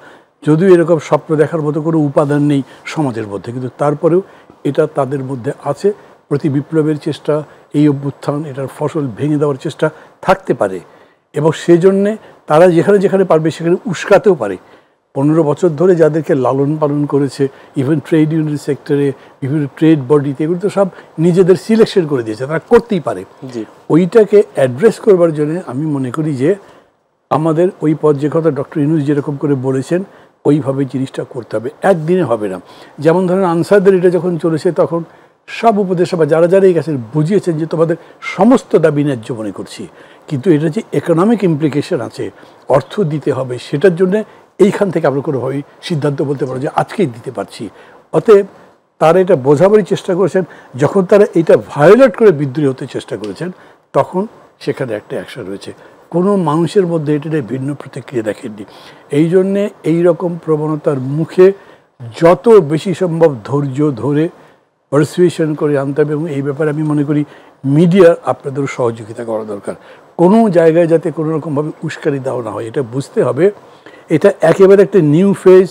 যদিও এরকম স্বপ্ন দেখার মতো কোনো উপাদান নেই সমাজের মধ্যে, কিন্তু তারপরেও এটা তাদের মধ্যে আছে। প্রতি বিপ্লবের চেষ্টা, এই অভ্যুত্থান, এটার ফসল ভেঙে দেওয়ার চেষ্টা থাকতে পারে এবং সেজন্যে তারা যেখানে যেখানে পারবে সেখানে উস্কাতেও পারে। 15 বছর ধরে যাদেরকে লালন পালন করেছে, ইভেন ট্রেড ইউনিয়ন সেক্টরে, বিভিন্ন ট্রেড বডিতে, এগুলো তো সব নিজেদের সিলেকশন করে দিয়েছে, তারা করতেই পারে। ওইটাকে অ্যাড্রেস করবার জন্য আমি মনে করি যে আমাদের ওই পথ, যে কথা ডক্টর ইউনূস যেরকম করে বলেছেন, ওইভাবে জিনিসটা করতে হবে, একদিনে হবে না। যেমন ধরেন আনসারদের এটা যখন চলেছে তখন সব উপদেষ্টা বা যারা যারা এই কাছে বুঝিয়েছেন যে তোমাদের সমস্ত দাবি ন্যায্য মনে করছি, কিন্তু এটা যে ইকোনমিক ইমপ্লিকেশন আছে, অর্থ দিতে হবে, সেটার জন্য এইখান থেকে আমরা কোনোভাবেই সিদ্ধান্ত বলতে পারো যে আজকেই দিতে পারছি। অতএব তারা এটা বোঝাবারই চেষ্টা করেছেন। যখন তারা এটা ভায়োলেট করে বিদ্রোহী হতে চেষ্টা করেছেন তখন সেখানে একটা অ্যাকশন রয়েছে। কোনো মানুষের মধ্যে এটা ভিন্ন প্রতিক্রিয়া দেখেননি। এই জন্যে এইরকম প্রবণতার মুখে যত বেশি সম্ভব ধৈর্য ধরে পারসুয়েশন করে আনতে হবে। এবং এই ব্যাপারে আমি মনে করি মিডিয়ার আপনাদেরও সহযোগিতা করা দরকার। কোনো জায়গায় যাতে কোনো রকমভাবে উস্কানি দেওয়া না হয়, এটা বুঝতে হবে। এটা একেবারে একটা নিউ ফেজ,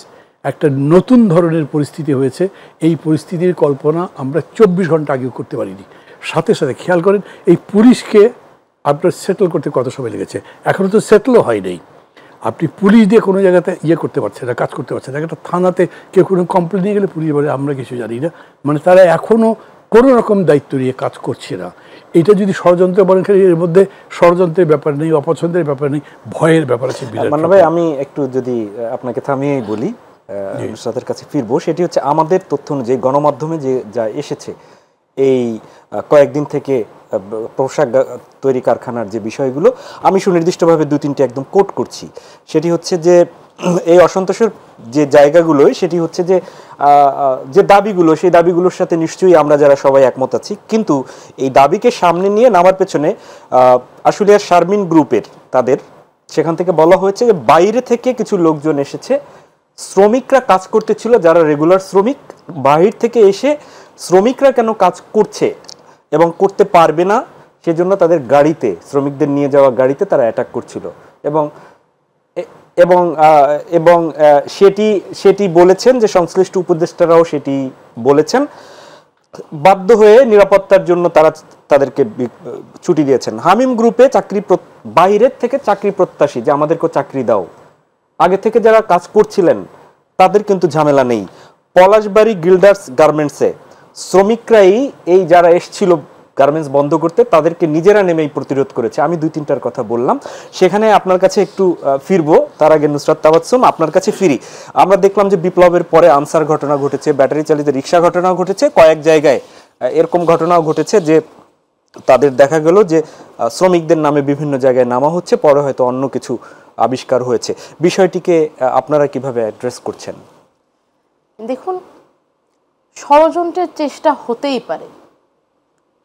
একটা নতুন ধরনের পরিস্থিতি হয়েছে। এই পরিস্থিতির কল্পনা আমরা 24 ঘন্টা আগেও করতে পারিনি। সাথে সাথে খেয়াল করেন এই পুলিশকে আপনার সেটেল করতে কত সময় লেগেছে, এখনও তো সেটেলও হয় নাই। আপনি পুলিশ দিয়ে কোনো জায়গাতে করতে পারছেন না, কাজ করতে পারছেন না। একটা থানাতে কেউ কোনো কমপ্লেন নিয়ে গেলে পুলিশ বলে আমরা কিছু জানি না। মানে তারা এখনও কোনো রকম দায়িত্ব নিয়ে কাজ করছে না। এটা যদি ষড়যন্ত্র বলেন, এর মধ্যে ষড়যন্ত্রের ব্যাপার নেই, অপছন্দের ব্যাপার নেই, ভয়ের ব্যাপার আছে। মান্না ভাই, আমি একটু যদি আপনাকে থামিয়েই বলি, নুসরাতের কাছে ফিরবো। সেটি হচ্ছে আমাদের তথ্য অনুযায়ী গণমাধ্যমে যে যা এসেছে এই কয়েকদিন থেকে পোশাক তৈরি কারখানার যে বিষয়গুলো, আমি সুনির্দিষ্টভাবে 2-3টি একদম কোট করছি। সেটি হচ্ছে যে এই অসন্তোষের যে জায়গাগুলো, সেটি হচ্ছে যে যে দাবিগুলো, সেই দাবিগুলোর সাথে নিশ্চয়ই আমরা যারা সবাই একমত আছি, কিন্তু এই দাবিকে সামনে নিয়ে নামার পেছনে আশুলিয়ার শারমিন গ্রুপের তাদের সেখান থেকে বলা হয়েছে যে বাইরে থেকে কিছু লোকজন এসেছে, শ্রমিকরা কাজ করতে ছিল যারা রেগুলার শ্রমিক, বাহির থেকে এসে শ্রমিকরা কেন কাজ করছে এবং করতে পারবে না সেজন্য তাদের গাড়িতে, শ্রমিকদের নিয়ে যাওয়া গাড়িতে তারা অ্যাটাক করছিল। এবং এবং এবং সেটি বলেছেন যে সংশ্লিষ্ট উপদেষ্টারাও সেটি বলেছেন। বাধ্য হয়ে নিরাপত্তার জন্য তারা তাদেরকে ছুটি দিয়েছেন। হামিম গ্রুপে বাইরের থেকে চাকরি প্রত্যাশী, যে আমাদেরকে চাকরি দাও, আগে থেকে যারা কাজ করছিলেন তাদের কিন্তু ঝামেলা নেই। পলাশবাড়ি গিল্ডার্স গার্মেন্টসে শ্রমিকরাই এই যারা এসছিল গার্মেন্টস বন্ধ করতে, তাদেরকে নিজেরা নেমেই প্রতিরোধ করেছে। আমি 2-3টার কথা বললাম, সেখানে আপনার কাছে একটু ফিরবো। তার আগে নুসরাত তাবাসসুম, আপনার কাছে ফিরি। আমরা দেখলাম যে বিপ্লবের পরে আনসার ঘটনা ঘটেছে, ব্যাটারি চালিত রিক্সা ঘটনাও ঘটেছে, কয়েক জায়গায় এরকম ঘটনাও ঘটেছে যে তাদের দেখা গেল যে শ্রমিকদের নামে বিভিন্ন জায়গায় নামা হচ্ছে, পরে হয়তো অন্য কিছু আবিষ্কার হয়েছে। বিষয়টিকে আপনারা কিভাবে অ্যাড্রেস করছেন? দেখুন, ষড়যন্ত্রের চেষ্টা হতেই পারে।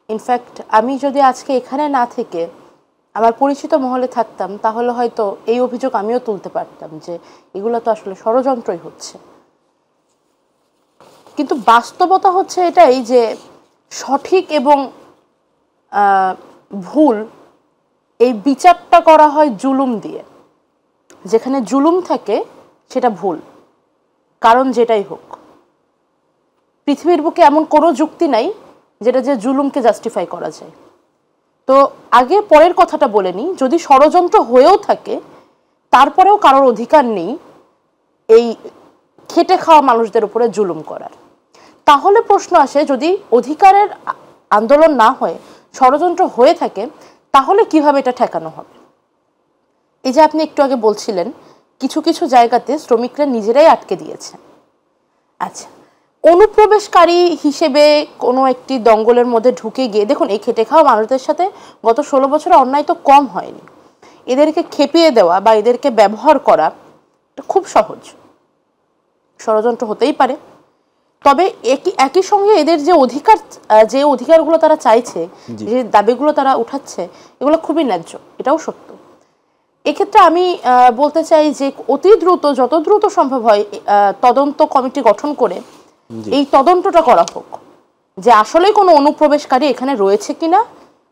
ইনফ্যাক্ট আমি যদি আজকে এখানে না থেকে আমার পরিচিত মহলে থাকতাম, তাহলে হয়তো এই অভিযোগ আমিও তুলতে পারতাম যে এগুলো তো আসলে ষড়যন্ত্রই হচ্ছে। কিন্তু বাস্তবতা হচ্ছে এটাই যে সঠিক এবং ভুল, এই বিচারটা করা হয় জুলুম দিয়ে। যেখানে জুলুম থাকে সেটা ভুল, কারণ যেটাই হোক। পৃথিবীর বুকে এমন কোনো যুক্তি নাই যেটা যে জুলুমকে জাস্টিফাই করা যায়। তো আগে পরের কথাটা বলে নিই, যদি ষড়যন্ত্র হয়েও থাকে তারপরেও কারোর অধিকার নেই এই খেটে খাওয়া মানুষদের উপরে জুলুম করার। তাহলে প্রশ্ন আসে, যদি অধিকারের আন্দোলন না হয়ে ষড়যন্ত্র হয়ে থাকে তাহলে কিভাবে এটা ঠেকানো হবে? এই যে আপনি একটু আগে বলছিলেন কিছু কিছু জায়গাতে শ্রমিকরা নিজেরাই আটকে দিয়েছে। আচ্ছা, অনুপ্রবেশকারী হিসেবে কোনো একটি দঙ্গলের মধ্যে ঢুকে গিয়ে, দেখুন এই খেটে খাওয়া মানুষদের সাথে গত 16 বছরে অন্যায় তো কম হয়নি। এদেরকে খেপিয়ে দেওয়া বা এদেরকে ব্যবহার করা খুব সহজ। ষড়যন্ত্র হতেই পারে। তবে একই সঙ্গে এদের যে অধিকারগুলো তারা চাইছে, যে দাবিগুলো তারা উঠাচ্ছে, এগুলো খুবই ন্যায্য, এটাও সত্য। এক্ষেত্রে আমি বলতে চাই যে অতি দ্রুত, যত দ্রুত সম্ভব হয়, তদন্ত কমিটি গঠন করে এই তদন্তটা করা হোক যে আসলেই কোনো অনুপ্রবেশকারী এখানে রয়েছে কিনা,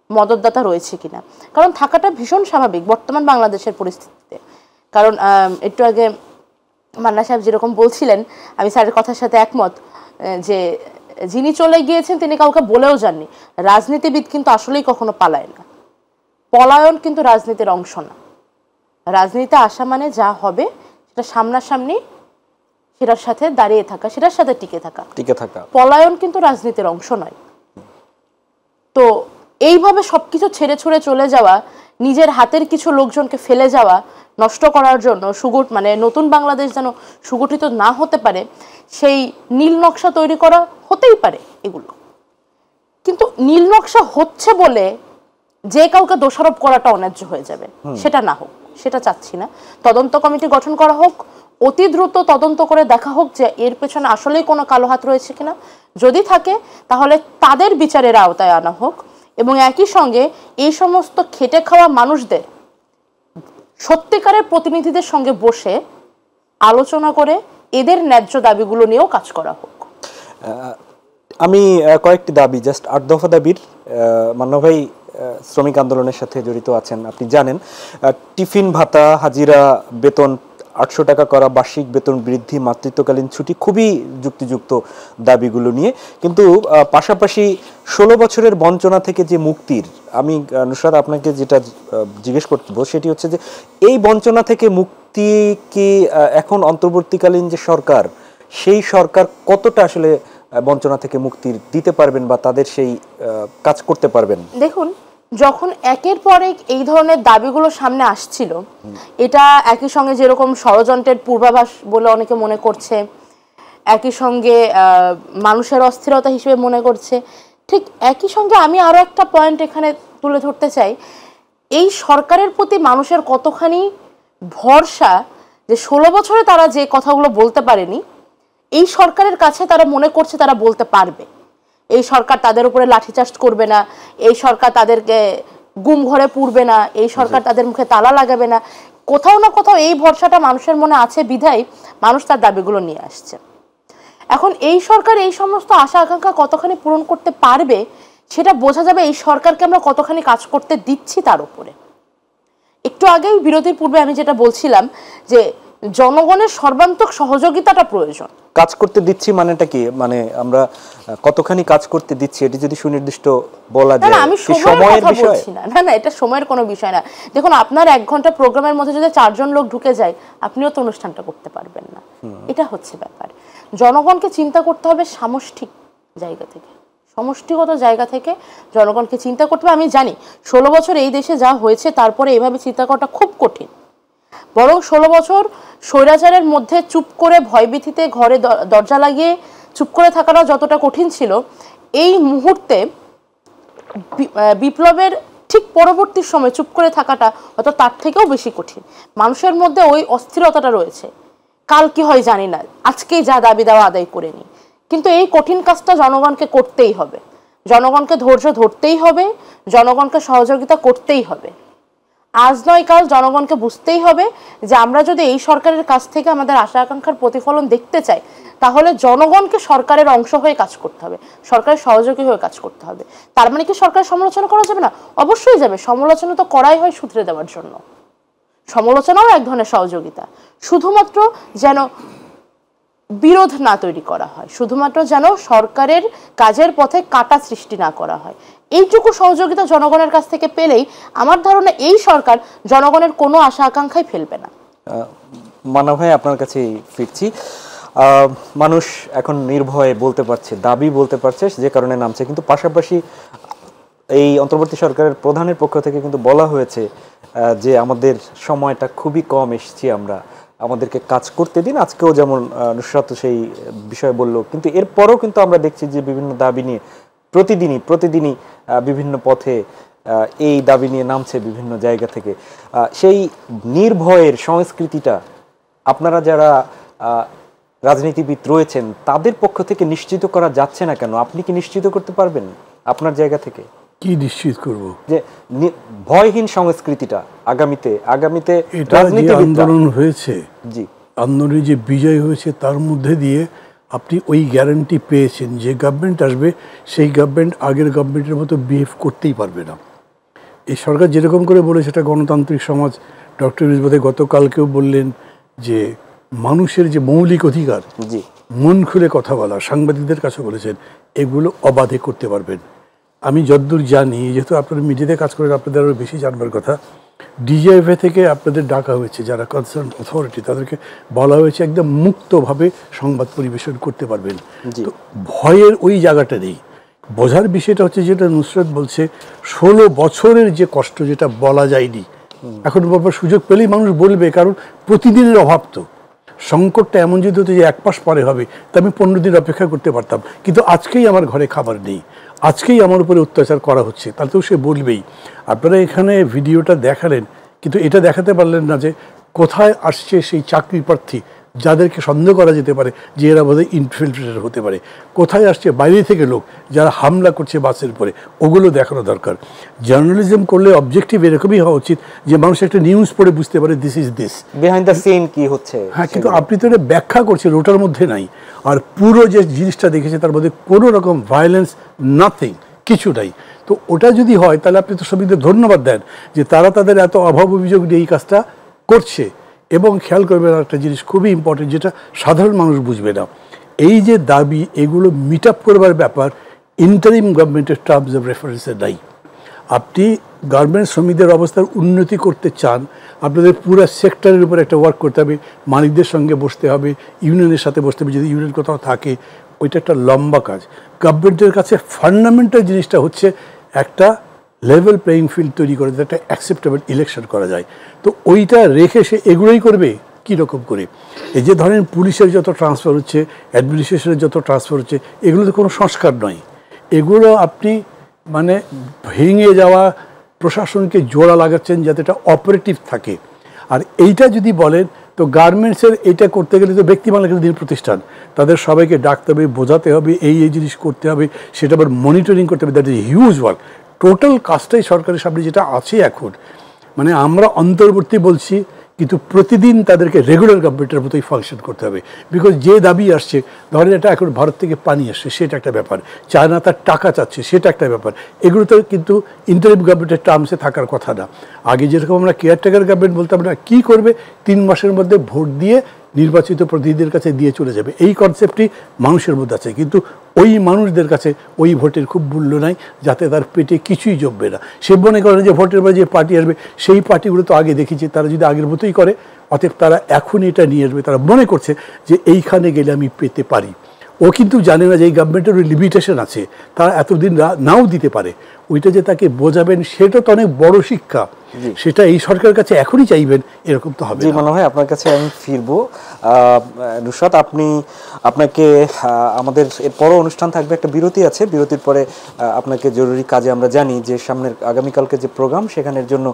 মদতদাতা রয়েছে কিনা। কারণ থাকাটা ভীষণ স্বাভাবিক বর্তমান বাংলাদেশের পরিস্থিতিতে। কারণ একটু আগে মান্না সাহেব যেরকম বলছিলেন, আমি স্যারের কথার সাথে একমত, যে যিনি চলে গিয়েছেন তিনি কাউকে বলেও যাননি। রাজনীতিবিদ কিন্তু আসলেই কখনো পালায় না, পলায়ন কিন্তু রাজনীতির অংশ না। রাজনীতিতে আসা মানে যা হবে সেটা সামনাসামনি, সেটার সাথে দাঁড়িয়ে থাকা, সেটার সাথে টিকে থাকা। পলায়ন কিন্তু রাজনীতির অংশ নয়। তো এইভাবে সবকিছু ছেড়ে ছুড়ে চলে যাওয়া, নিজের হাতের কিছু লোকজনকে ফেলে যাওয়া নষ্ট করার জন্য, মানে নতুন বাংলাদেশ যেন সুগঠিত না হতে পারে, সেই নীল নকশা তৈরি করা হতেই পারে এগুলো। কিন্তু নীল নকশা হচ্ছে বলে যে কাউকে দোষারোপ করাটা অন্যায্য হয়ে যাবে, সেটা না হোক, সেটা চাচ্ছি না। তদন্ত কমিটি গঠন করা হোক, অতি দ্রুত তদন্ত করে দেখা হোক যে এর পেছনে আসলেই কোনো কালো হাত রয়েছে কিনা। যদি থাকে তাহলে তাদের বিচারের আওতায় আনা হোক, এবং একই সঙ্গে এই সমস্ত খেটে খাওয়া মানুষদের সত্যিকারের প্রতিনিধিদের সঙ্গে বসে আলোচনা করে এদের ন্যায্য দাবিগুলো নিয়েও কাজ করা হোক। আমি কয়েকটি দাবি, জাস্ট 8 দফা দাবির, মান্না ভাই শ্রমিক আন্দোলনের সাথে জড়িত আছেন, আপনি জানেন। টিফিন ভাতা, হাজিরা বেতন 800 টাকা করা, বার্ষিক বেতন বৃদ্ধি, মাতৃত্বকালীন ছুটি, খুবই যুক্তিযুক্ত দাবিগুলো নিয়ে। কিন্তু পাশাপাশি 16 বছরের বঞ্চনা থেকে যে মুক্তির, আমি নুসরাত আপনাকে যেটা জিজ্ঞেস করব সেটি হচ্ছে যে এই বঞ্চনা থেকে মুক্তি কি এখন অন্তর্বর্তীকালীন যে সরকার, সেই সরকার কতটা আসলে বঞ্চনা থেকে মুক্তি দিতে পারবেন বা তাদের সেই কাজ করতে পারবেন? দেখুন, যখন একের পর এক এই ধরনের দাবিগুলো সামনে আসছিল, এটা একই সঙ্গে যেরকম ষড়যন্ত্রের পূর্বাভাস বলে অনেকে মনে করছে, একই সঙ্গে মানুষের অস্থিরতা হিসেবে মনে করছে, ঠিক একই সঙ্গে আমি আরও একটা পয়েন্ট এখানে তুলে ধরতে চাই। এই সরকারের প্রতি মানুষের কতখানি ভরসা যে 16 বছরে তারা যে কথাগুলো বলতে পারেনি, এই সরকারের কাছে তারা মনে করছে তারা বলতে পারবে। এই সরকার তাদের উপরে লাঠিচার্জ করবে না, এই সরকার তাদেরকে গুম ঘরে পুরবে না, এই সরকার তাদের মুখে তালা লাগাবে না। কোথাও না কোথাও এই ভরসাটা মানুষের মনে আছে বিধায় মানুষ তার দাবিগুলো নিয়ে আসছে। এখন এই সরকার এই সমস্ত আশা আকাঙ্ক্ষা কতখানি পূরণ করতে পারবে সেটা বোঝা যাবে এই সরকারকে আমরা কতখানি কাজ করতে দিচ্ছি তার উপরে। একটু আগেই বিরতির পূর্বে আমি যেটা বলছিলাম যে জনগণের সর্বান্তক সহযোগিতাটা প্রয়োজন। কাজ করতে দিচ্ছি মানেটা কি? মানে আমরা কতখানি কাজ করতে দিচ্ছি এটি যদি সুনির্দিষ্ট বলা যায়। আমি সময়ের কথা বলছি না, না এটা সময়ের কোনো বিষয় না। দেখুন, আপনার 1 ঘন্টা প্রোগ্রামের মধ্যে যদি 4 জন লোক ঢুকে যায়, আপনিও তো অনুষ্ঠানটা করতে পারবেন না। এটা হচ্ছে ব্যাপার। জনগণকে চিন্তা করতে হবে সামষ্টিক জায়গা থেকে, সমষ্টিগত জায়গা থেকে জনগণকে চিন্তা করতে হবে। আমি জানি 16 বছর এই দেশে যা হয়েছে, তারপরে এইভাবে চিন্তা করাটা খুব কঠিন। বরং 16 বছর স্বৈরাচারের মধ্যে চুপ করে ভয়ভীতিতে ঘরে দরজা লাগিয়ে চুপ করে থাকাটা যতটা কঠিন ছিল, এই মুহূর্তে বিপ্লবের ঠিক পরবর্তী সময় চুপ করে থাকাটা হয়তো তার থেকেও বেশি কঠিন। মানুষের মধ্যে ওই অস্থিরতাটা রয়েছে, কাল কি হয় জানি না, আজকেই যা দাবি দেওয়া আদায় করে নিই। কিন্তু এই কঠিন কাজটা জনগণকে করতেই হবে, জনগণকে ধৈর্য ধরতেই হবে, জনগণকে সহযোগিতা করতেই হবে। আজ নয় কাল জনগণকে বুঝতেই হবে যে আমরা যদি এই সরকারের কাছ থেকে আমাদের আশা আকাঙ্ক্ষার প্রতিফলন দেখতে চাই, তাহলে জনগণকে সরকারের অংশ হয়ে কাজ করতে হবে, সরকারের সহযোগী হয়ে কাজ করতে হবে। তার মানে কি সরকারের সমালোচনা করা যাবে না? অবশ্যই যাবে। সমালোচনা তো করাই হয় শুধরে দেওয়ার জন্য। সমালোচনাও এক ধরনের সহযোগিতা। শুধুমাত্র যেন বিরোধ না তৈরি করা হয়, শুধুমাত্র যেন সরকারের কাজের পথে কাটা সৃষ্টি না করা হয়, এইটুকু সহযোগিতা জনগণের কাছ থেকে পেলেই আমার ধারণা এই সরকার জনগণের কোনো আশা আকাঙ্ক্ষাই ফেলবে না। মান্না ভাই, আপনার কাছে ফিরছি। মানুষ এখন নির্ভয়ে বলতে পারছে, দাবি বলতে পারছে, যে কারণে নামছে। কিন্তু পাশাপাশি এই অন্তর্বর্তী সরকারের প্রধানের পক্ষ থেকে কিন্তু বলা হয়েছে যে আমাদের সময়টা খুবই কম এসেছি, আমাদেরকে কাজ করতে দিন। আজকেও যেমন নুসরাত সেই বিষয় বললো, কিন্তু এরপরও কিন্তু আমরা দেখছি যে বিভিন্ন দাবি নিয়ে প্রতিদিনই বিভিন্ন পথে এই দাবি নিয়ে নামছে বিভিন্ন জায়গা থেকে। সেই নির্ভয়ের সংস্কৃতিটা আপনারা যারা রাজনীতিবিদ রয়েছেন তাদের পক্ষ থেকে নিশ্চিত করা যাচ্ছে না কেন? আপনি কি নিশ্চিত করতে পারবেন আপনার জায়গা থেকে? কি নিশ্চিত করব যে ভয়হীন সংস্কৃতিটা আগামীতে এটা যে রাজনীতিবিদরা আন্দোলন হয়েছে, জি আন্দোলনে যে বিজয় হয়েছে তার মধ্যে দিয়ে আপনি ওই গ্যারান্টি পেয়েছেন যে গভর্নমেন্ট আসবে সেই গভর্নমেন্ট আগের গভর্নমেন্টের মতো বিহেভ করতেই পারবে না। এই সরকার যেরকম করে বলেছে এটা গণতান্ত্রিক সমাজ, ডক্টর ইউনূস গতকালকেও বললেন যে মানুষের যে মৌলিক অধিকার, জি মন খুলে কথা বলা, সাংবাদিকদের কাছে বলেছেন এগুলো অবাধে করতে পারবেন। আমি যতদূর জানি, যেহেতু আপনারা মিডিয়াতে কাজ করেন আপনাদের আরও বেশি জানবার কথা, ডিজিএফএ থেকে আপনাদের ডাকা হয়েছে, যারা কনসার্ন অথরিটি তাদেরকে বলা হয়েছে একদম মুক্তভাবে সংবাদ পরিবেশন করতে পারবেন। তো ভয়ের ওই জায়গাটা নেই। বোঝার বিষয়টা হচ্ছে যেটা নুসরত বলছে 16 বছরের যে কষ্ট যেটা বলা যায়নি, এখন সুযোগ পেলেই মানুষ বলবে, কারণ প্রতিদিনের অভাব। তো সংকটটা এমন যদি হতো যে 1 মাস পরে হবে তা আমি 15 দিন অপেক্ষা করতে পারতাম, কিন্তু আজকেই আমার ঘরে খাবার নেই, আজকেই আমার উপরে অত্যাচার করা হচ্ছে, তাহলে তো সে বলবেই। আপনারা এখানে ভিডিওটা দেখালেন কিন্তু এটা দেখাতে পারলেন না যে কোথায় আসছে সেই চাকরি প্রার্থী যাদেরকে সন্দেহ করা যেতে পারে যে এরা বোধহয় ইনফিলট্রেটর হতে পারে, কোথায় আসছে বাইরে থেকে লোক যারা হামলা করছে বাসের উপরে, ওগুলো দেখানো দরকার। জার্নালিজম করলে অবজেক্টিভ এরকমই হওয়া উচিত যে মানুষ একটা নিউজ পড়ে বুঝতে পারে this is this, behind the scene কি হচ্ছে। হ্যাঁ, কিন্তু আপনি তো এটা ব্যাখ্যা করছেন, ওটার মধ্যে নাই। আর পুরো যে জিনিসটা দেখেছে তার মধ্যে কোনো রকম ভায়োলেন্স, নাথিং, কিছু নাই। তো ওটা যদি হয় তাহলে আপনি তো সবাইকে ধন্যবাদ দেন যে তারা তাদের এত অভাব অভিযোগ নিয়ে এই কাজটা করছে। এবং খেয়াল করবেন একটা জিনিস খুবই ইম্পর্টেন্ট, যেটা সাধারণ মানুষ বুঝবে না, এই যে দাবি এগুলো মিট আপ করবার ব্যাপার ইন্টারিম গভর্নমেন্টের টার্মস অফ রেফারেন্সে নাই। আপনি গার্মেন্টস শ্রমিকদের অবস্থার উন্নতি করতে চান, আপনাদের পুরো সেক্টরের উপর একটা ওয়ার্ক করতে হবে, মালিকদের সঙ্গে বসতে হবে, ইউনিয়নের সাথে বসতে হবে যদি ইউনিয়ন কোথাও থাকে, ওইটা একটা লম্বা কাজ। গভর্নমেন্টের কাছে ফান্ডামেন্টাল জিনিসটা হচ্ছে একটা লেভেল প্লেইং ফিল্ড তৈরি করে একটা অ্যাকসেপ্টেবল ইলেকশন করা যায়। তো ওইটা রেখে সে এগুলোই করবে কীরকম করে? এই যে ধরেন পুলিশের যত ট্রান্সফার হচ্ছে, অ্যাডমিনিস্ট্রেশনের যত ট্রান্সফার হচ্ছে, এগুলো তো কোনো সংস্কার নয়, এগুলো আপনি মানে ভেঙে যাওয়া প্রশাসনকে জোড়া লাগাচ্ছেন যাতে এটা অপারেটিভ থাকে। আর এইটা যদি বলেন তো গার্মেন্টসের এটা করতে গেলে তো ব্যক্তি মালিকের দিন প্রতিষ্ঠান, তাদের সবাইকে ডাকতে হবে, বোঝাতে হবে, এই জিনিস করতে হবে, সেটা আবার মনিটরিং করতে হবে, that is huge work. Total কাজটাই সরকারের সামনে যেটা আছে এখন, মানে আমরা অন্তর্বর্তী বলছি কিন্তু প্রতিদিন তাদেরকে রেগুলার গভর্নমেন্টের মতোই ফাংশন করতে হবে। বিকজ যে দাবি আসছে, ধরেন এটা এখন ভারত থেকে পানি আসছে সেটা একটা ব্যাপার, চায়না তার টাকা চাচ্ছে সেটা একটা ব্যাপার, এগুলো তো কিন্তু ইন্টারিম গভর্নমেন্টের টার্মসে থাকার কথা না। আগে যেরকম আমরা কেয়ারটেকার গভর্নমেন্ট বলতাম না, কী করবে 3 মাসের মধ্যে ভোট দিয়ে নির্বাচিত প্রতিনিধিদের কাছে দিয়ে চলে যাবে, এই কনসেপ্টই মানুষের মধ্যে আছে। কিন্তু ওই মানুষদের কাছে ওই ভোটের খুব মূল্য নাই, যাতে তার পেটে কিছুই জমবে না। সে মনে করেন যে ভোটের পরে যে পার্টি আসবে সেই পার্টিগুলো তো আগে দেখেছি তারা যদি আগের মতোই করে, অতএব তারা এখনই এটা নিয়ে আসবে, তারা মনে করছে যে এইখানে গেলে আমি পেতে পারি। ও কিন্তু জানে না যে এই গভর্নমেন্টের ওই লিমিটেশন আছে, তারা এতদিন নাও দিতে পারে। ওইটা যে তাকে বোঝাবেন সেটা তো অনেক বড় শিক্ষা, সেটা এই সরকারের কাছে এখনই চাইবেন এরকম তো হবে। জি, মনে হয় আপনার কাছে আমি ফিরবো। নুসরাত, আপনাকে আমাদের এরপরও অনুষ্ঠান থাকবে, একটা বিরতি আছে, বিরতির পরে আপনাকে জরুরি কাজে আমরা জানি যে সামনের আগামীকালকে যে প্রোগ্রাম সেখানের জন্য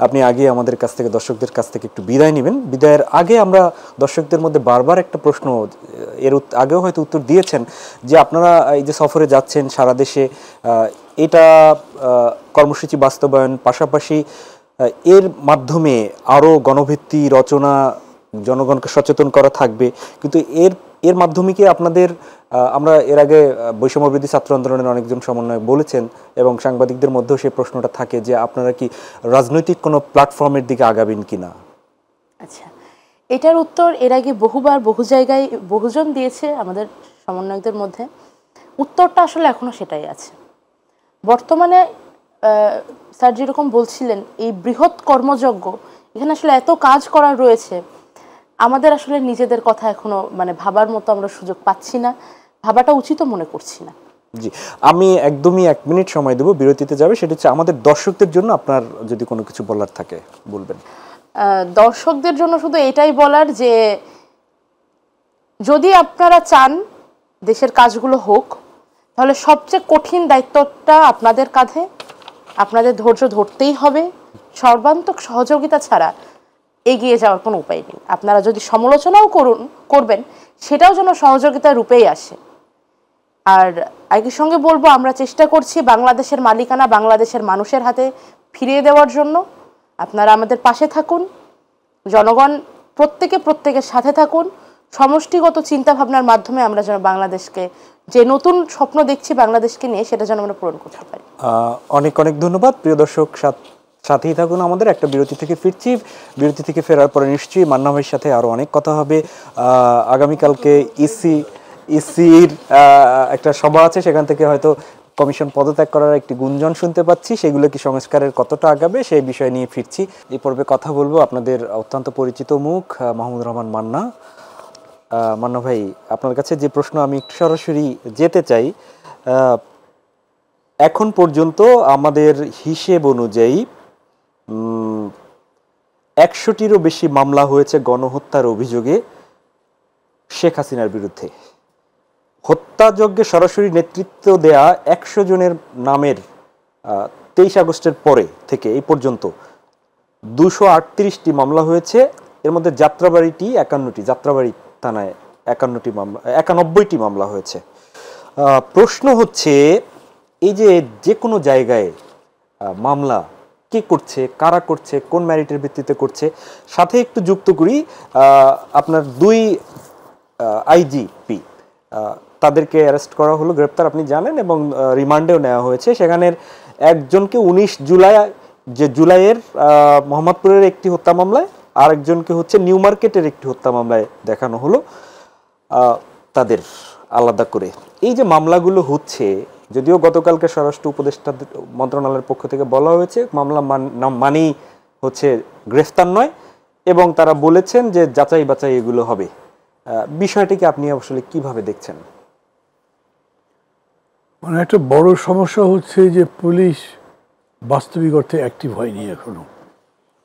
আপনি আগে আমাদের কাছ থেকে দর্শকদের কাছ থেকে একটু বিদায় নেবেন। বিদায়ের আগে আমরা দর্শকদের মধ্যে বারবার একটা প্রশ্ন, এর আগেও হয়তো উত্তর দিয়েছেন, যে আপনারা এই যে সফরে যাচ্ছেন সারা দেশে, এটা কর্মসূচি বাস্তবায়ন পাশাপাশি এর মাধ্যমে আরও গণভিত্তি রচনা, জনগণকে সচেতন করা থাকবে, কিন্তু এর মাধ্যমে কি আপনাদের, আমরা এর আগে বৈষম্যবিরোধী ছাত্র আন্দোলনের অনেকজন সমন্বয়ক বলেছেন এবং সাংবাদিকদের মধ্যেও সেই প্রশ্নটা থাকে যে আপনারা কি রাজনৈতিক কোনো প্ল্যাটফর্মের দিকে আগাবেন কিনা? আচ্ছা, এটার উত্তর এর আগে বহুবার বহু জায়গায় বহুজন দিয়েছে আমাদের সমন্বয়কদের মধ্যে, উত্তরটা আসলে এখনও সেটাই আছে। বর্তমানে স্যার যেরকম বলছিলেন এই বৃহৎ কর্মযজ্ঞ, এখানে আসলে এত কাজ করার রয়েছে, আমাদের আসলে নিজেদের কথা এখনো মানে ভাবার মতো আমরা সুযোগ পাচ্ছি না, ভাবাটা উচিতও মনে করছি না। জি, আমি একদমই 1 মিনিট সময় দেবো, বিরতিতে যাবে। সেটা হচ্ছে আমাদের দর্শকদের জন্য আপনার যদি কোনো কিছু বলার থাকে বলবেন। দর্শকদের জন্য শুধু এটাই বলার যে যদি আপনারা চান দেশের কাজগুলো হোক, তাহলে সবচেয়ে কঠিন দায়িত্বটা আপনাদের কাঁধে, আপনাদের ধৈর্য ধরতেই হবে। সর্বান্তক সহযোগিতা ছাড়া এগিয়ে যাওয়ার কোনো উপায় নেই। আপনারা যদি সমালোচনাও করবেন সেটাও যেন সহযোগিতার রূপেই আসে। আর একই সঙ্গে বলবো, আমরা চেষ্টা করছি বাংলাদেশের মালিকানা বাংলাদেশের মানুষের হাতে ফিরিয়ে দেওয়ার জন্য। আপনারা আমাদের পাশে থাকুন, জনগণ প্রত্যেকের সাথে থাকুন। সমষ্টিগত চিন্তা ভাবনার মাধ্যমে আমরা যেন বাংলাদেশকে, যে নতুন স্বপ্ন দেখছি বাংলাদেশকে নিয়ে, সেটা যেন আমরা পূরণ করতে পারি। অনেক অনেক ধন্যবাদ প্রিয় দর্শক, সাথেই থাকুন আমাদের। একটা বিরতি থেকে ফিরছি। বিরতি থেকে ফেরার পরে নিশ্চয়ই মান্না ভাইয়ের সাথে আরও অনেক কথা হবে। আগামীকালকে ইসির একটা সভা আছে, সেখান থেকে হয়তো কমিশন পদত্যাগ করার একটি গুঞ্জন শুনতে পাচ্ছি। সেগুলো কি সংস্কারের কতটা আগাবে সেই বিষয় নিয়ে ফিরছি। এই পর্বে কথা বলবো আপনাদের অত্যন্ত পরিচিত মুখ মাহমুদুর রহমান মান্না। মান্না ভাই, আপনার কাছে যে প্রশ্ন আমি একটু সরাসরি যেতে চাই, এখন পর্যন্ত আমাদের হিসেব অনুযায়ী 100টিরও বেশি মামলা হয়েছে গণহত্যার অভিযোগে শেখ হাসিনার বিরুদ্ধে। হত্যাযজ্ঞে সরাসরি নেতৃত্ব দেয়া 100 জনের নামের 23 আগস্টের পরে থেকে এই পর্যন্ত 238টি মামলা হয়েছে। এর মধ্যে যাত্রাবাড়িটি 51টি, যাত্রাবাড়ি থানায় 91টি মামলা হয়েছে। প্রশ্ন হচ্ছে, এই যে কোনো জায়গায় মামলা কে করছে, কারা করছে, কোন ম্যারিটের ভিত্তিতে করছে, সাথে একটু যুক্ত করি আপনার 2 আইজিপি তাদেরকে অ্যারেস্ট করা হলো, গ্রেপ্তার আপনি জানেন, এবং রিমান্ডেও নেওয়া হয়েছে। সেখানের একজনকে 19 জুলাইয়ের মোহাম্মদপুরের একটি হত্যা মামলায়, আর একজনকে হচ্ছে নিউ মার্কেটের একটি হত্যা মামলায় দেখানো হলো তাদের আলাদা করে। এই যে মামলাগুলো হচ্ছে, যদিও গতকালকে স্বরাষ্ট্র উপদেষ্টা মন্ত্রণালয়ের পক্ষ থেকে বলা হয়েছে মামলা মানেই হচ্ছে গ্রেফতার নয়, এবং তারা বলেছেন যে যাচাই বাছাই এগুলো হবে। বিষয়টিকে আপনি আসলে কিভাবে দেখছেন? মানে একটা বড় সমস্যা হচ্ছে যে পুলিশ বাস্তবিক অর্থে অ্যাক্টিভ হয়নি এখনো,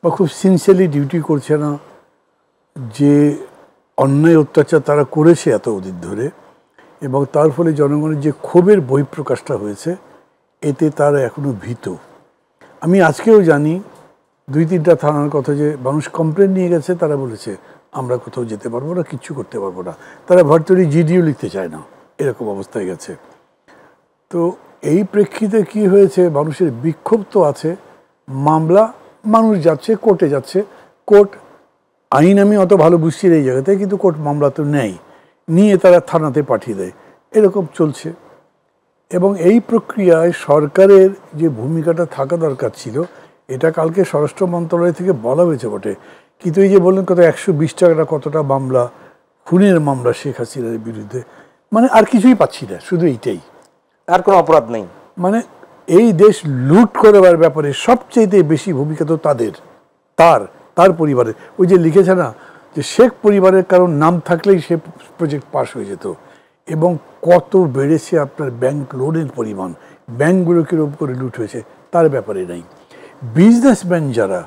বা খুব সিনসিয়ারলি ডিউটি করছে না। যে অন্যায় অত্যাচার তারা করেছে এতদিন ধরে, এবং তার ফলে জনগণের যে ক্ষোভের বহিঃপ্রকাশটা হয়েছে, এতে তারা এখনো ভীত। আমি আজকেও জানি 2-3টা থানার কথা, যে মানুষ কমপ্লেন নিয়ে গেছে, তারা বলেছে আমরা কোথাও যেতে পারবো না, কিচ্ছু করতে পারবো না। তারা ভার্চুয়ালি জিডিও লিখতে চায় না, এরকম অবস্থায় গেছে। তো এই প্রেক্ষিতে কি হয়েছে, মানুষের বিক্ষোভ তো আছে, মামলা মানুষ যাচ্ছে, কোর্টে যাচ্ছে, কোর্ট আইন আমি অত ভালো বুঝছি এই জায়গাতে, কিন্তু কোর্ট মামলা তো নেয়, নিয়ে তারা থানাতে পাঠিয়ে দেয়, এরকম চলছে। এবং এই প্রক্রিয়ায় সরকারের যে ভূমিকাটা থাকা দরকার ছিল, এটা কালকে স্বরাষ্ট্র মন্ত্রণালয় থেকে বলা হয়েছে বটে, কিন্তু এই যে বললেন কত 120 টাকাটা কতটা মামলা, খুনের মামলা শেখ হাসিনার বিরুদ্ধে, মানে আর কিছুই পাচ্ছি না, শুধু এইটাই, আর কোনো অপরাধ নেই। মানে এই দেশ লুট করবার ব্যাপারে সবচেয়ে বেশি ভূমিকা তো তার পরিবারের। ওই যে লিখেছে না যে শেখ পরিবারের কারণ নাম থাকলেই সে প্রজেক্ট পাস হয়ে যেত। এবং কত বেড়েছে আপনার ব্যাংক লোনের পরিমাণ, ব্যাংকগুলোকে রূপ করে লুট হয়েছে, তার ব্যাপারে নাই। বিজনেসম্যান যারা,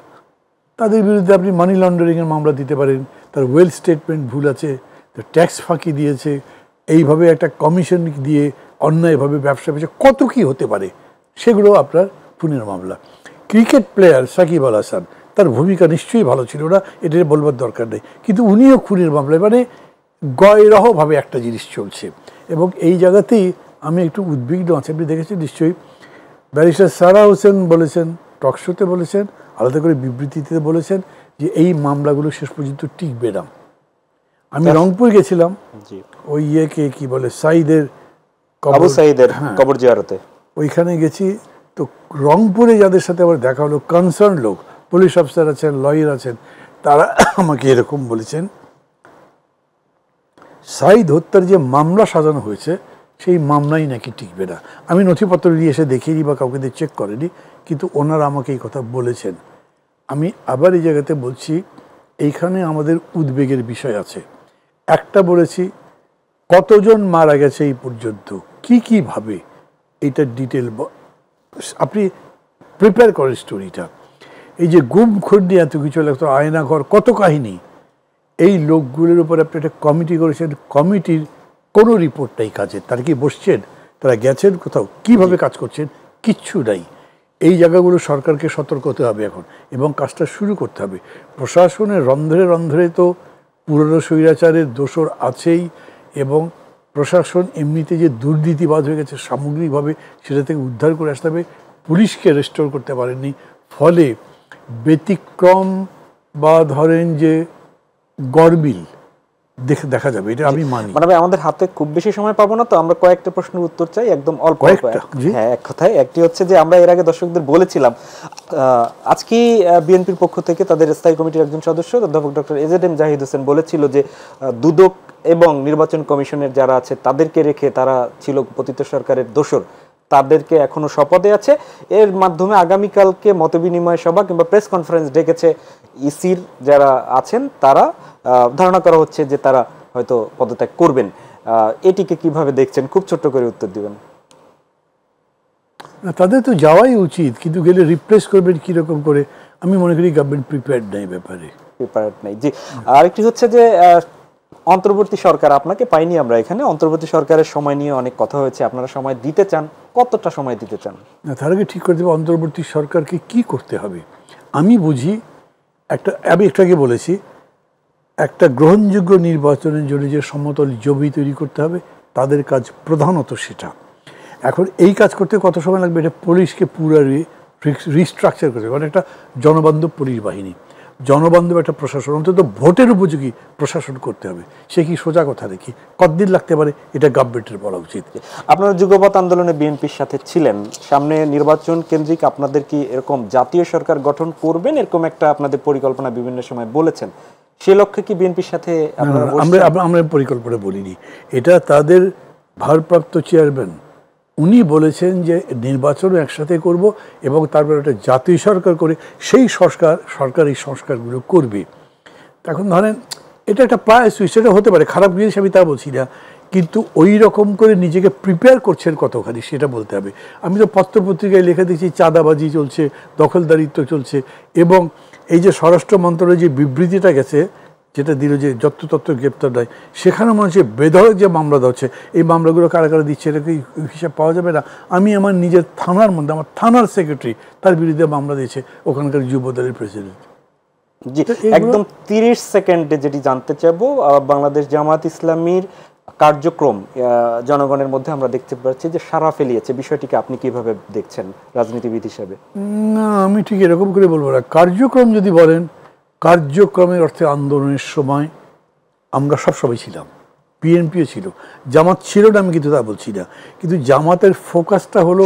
তাদের বিরুদ্ধে আপনি মানি লন্ডারিংয়ের মামলা দিতে পারেন, তার ওয়েল স্টেটমেন্ট ভুল আছে, তার ট্যাক্স ফাঁকি দিয়েছে, এইভাবে একটা কমিশন দিয়ে অন্যায়ভাবে ব্যবসা পেয়েছে, কত কি হতে পারে, সেগুলো আপনার খুনের মামলা। ক্রিকেট প্লেয়ার সাকিব আল হাসান, তার ভূমিকা নিশ্চয়ই ভালো ছিল না, এটা বলবার দরকার নেই, কিন্তু উনিও খুনের মামলায়, মানে গয়রহভাবে একটা জিনিস চলছে। এবং এই জায়গাতেই আমি একটু উদ্বিগ্ন আছি। আপনি দেখেছেন নিশ্চয়ই, ব্যারিস্টার সারা হোসেন বলেছেন, টকশোতে বলেছেন, আলাদা করে বিবৃতিতে বলেছেন যে এই মামলাগুলো শেষ পর্যন্ত টিকবে না। আমি রংপুর গেছিলাম, ওই ইয়েকে কি বলে, সাইদের কবর জিয়ারতে, ওইখানে গেছি। তো রংপুরে যাদের সাথে আমার দেখা হলো, কনসার্ন লোক, পুলিশ অফিসার আছেন, লয়ার আছেন, তারা আমাকে এরকম বলেছেন, সাইদ হত্যার যে মামলা সাজানো হয়েছে সেই মামলাই নাকি টিকবে না। আমি নথিপত্র নিয়ে এসে দেখিনি বা কাউকে দিয়ে চেক করেনি, কিন্তু ওনারা আমাকে এই কথা বলেছেন। আমি আবার এই জায়গাতে বলছি, এইখানে আমাদের উদ্বেগের বিষয় আছে। একটা বলেছি, কতজন মারা গেছে এই পর্যন্ত, কীভাবে, এইটার ডিটেল আপনি প্রিপেয়ার করেন স্টোরিটা। এই যে গুম খুন নিয়ে এত কিছু লাগতো, আয়নাঘর, কত কাহিনী, এই লোকগুলোর উপর আপনি একটা কমিটি করেছেন, কমিটির কোনো রিপোর্ট নাই কাজের। তারা কি বসছেন, তারা গেছেন কোথাও, কিভাবে কাজ করছেন, কিচ্ছু নাই। এই জায়গাগুলো সরকারকে সতর্ক হতে হবে এখন, এবং কাজটা শুরু করতে হবে। প্রশাসনের রন্ধ্রে রন্ধ্রে তো পুরনো স্বৈরাচারের দোসর আছেই, এবং প্রশাসন এমনিতে যে দুর্নীতিবাদ হয়ে গেছে সামগ্রিকভাবে সেটা থেকে উদ্ধার করে আসতে হবে। পুলিশকে রেস্টোর করতে পারেননি, ফলে ব্যতিক্রম বা ধরেন যে গরমিল দেখা যাবে, এটা আমি মানি। মানে আমাদের হাতে খুব বেশি সময় পাবো না, তো আমরা কয়েকটা প্রশ্নের উত্তর চাই, একদম অল্প কয়েকটা। হ্যাঁ, এক কথায় একটি হচ্ছে যে আমরা এর আগে দর্শকদের বলেছিলাম আজকে বিএনপির পক্ষ থেকে তাদের স্থায়ী কমিটির একজন সদস্য অধ্যাপক ডক্টর এজেডএম জাহিদ হোসেন বলেছিল যে দুদক এবং নির্বাচন কমিশনের যারা আছে তাদেরকে রেখে তারা ছিল পতিত সরকারের দোসর, তাদেরকে এখনো শপথে আছে। এর মাধ্যমে আগামীকালকে মতবিনিময় সভা কিংবা প্রেস কনফারেন্স ডেকেছে ইসির যারা আছেন, তারা ধারণা করা হচ্ছে যে তারা হয়তো পদত্যাগ করবেন। এটিকে কিভাবে দেখছেন? খুব ছোট্ট করে উত্তর দিবেন। তাদের তো যাওয়াই উচিত, কিন্তু গেলে রিপ্লেস করবেন কিরকম করে, আমি মনে করি গভর্নমেন্ট প্রিপেয়ার্ড নেই ব্যাপারে। প্রিপেয়ার্ড নেই, জি। আরেকটি হচ্ছে যে অন্তর্বর্তী সরকার, আপনাকে পাইনি আমরা এখানে, অন্তর্বর্তী সরকারের সময় নিয়ে অনেক কথা হয়েছে, আপনারা সময় দিতে চান, কতটা সময় দিতে চান? না, তার আগে ঠিক করে দেবে অন্তর্বর্তী সরকারকে কি করতে হবে। আমি বুঝি আমি একটু আগে বলেছি, একটা গ্রহণযোগ্য নির্বাচনের জন্য যে সমতল জমি তৈরি করতে হবে, তাদের কাজ প্রধানত সেটা। এখন এই কাজ করতে কত সময় লাগবে, এটা পুলিশকে পুরো রিস্ট্রাকচার করতে হবে। মানে একটা জনবান্ধব পুলিশ বাহিনী, জনবান্ধব একটা প্রশাসন, অন্তত ভোটের উপযোগী প্রশাসন করতে হবে। সে কি সোজা কথা দেখি কতদিন লাগতে পারে, এটা গভর্নমেন্টের বলা উচিত। আপনারা যুগপৎ আন্দোলনে বিএনপির সাথে ছিলেন, সামনে নির্বাচন কেন্দ্রিক আপনাদের কি এরকম জাতীয় সরকার গঠন করবেন, এরকম একটা আপনাদের পরিকল্পনা বিভিন্ন সময় বলেছেন, সে লক্ষ্যে কি বিএনপির সাথে আমরা পরিকল্পনা বলিনি, এটা তাদের ভারপ্রাপ্ত চেয়ারম্যান উনি বলেছেন যে নির্বাচনও একসাথে করব এবং তারপর একটা জাতীয় সরকার করে সেই সরকার এই সংস্কারগুলো করবে। এখন ধরেন এটা একটা প্রায় সুইচ, এটা হতে পারে, খারাপ জিনিস আমি তা বলছি না, কিন্তু ওই রকম করে নিজেকে প্রিপেয়ার করছেন কতখানি সেটা বলতে হবে। আমি তো পত্রপত্রিকায় লেখা দেখছি চাঁদাবাজি চলছে, দখলদারিত্ব চলছে, এবং এই যে স্বরাষ্ট্র মন্ত্রণালয়ের যে বিবৃতিটা গেছে, যেটা দিল যে যত্রতত্র গ্রেপ্তার দেয়, সেখানে মনে হচ্ছে বেধড়ক যে মামলা দেওয়া হচ্ছে, এই মামলাগুলো কারা কারা দিচ্ছে এটা কি হিসাব পাওয়া যাবে না? আমি আমার নিজের থানার মধ্যে, আমার থানার সেক্রেটারি তার বিরুদ্ধে মামলা দিয়েছে, ওখানকার যুব দলের প্রেসিডেন্ট। জি, একদম 30 সেকেন্ডে যেটি জানতে চাইবো, বাংলাদেশ জামাত ইসলামীর কার্যক্রম জনগণের মধ্যে আমরা দেখতে পাচ্ছি যে সাড়া ফেলিয়েছে, বিষয়টিকে আপনি কিভাবে দেখছেন রাজনীতিবিদ হিসেবে? না, আমি ঠিক এরকম করে বলবো না। কার্যক্রম যদি বলেন, কার্যক্রমের অর্থে আন্দোলনের সময় আমরা সবসময় ছিলাম, বিএনপিও ছিল, জামাত ছিল না আমি কিন্তু তা বলছি না, কিন্তু জামাতের ফোকাসটা হলো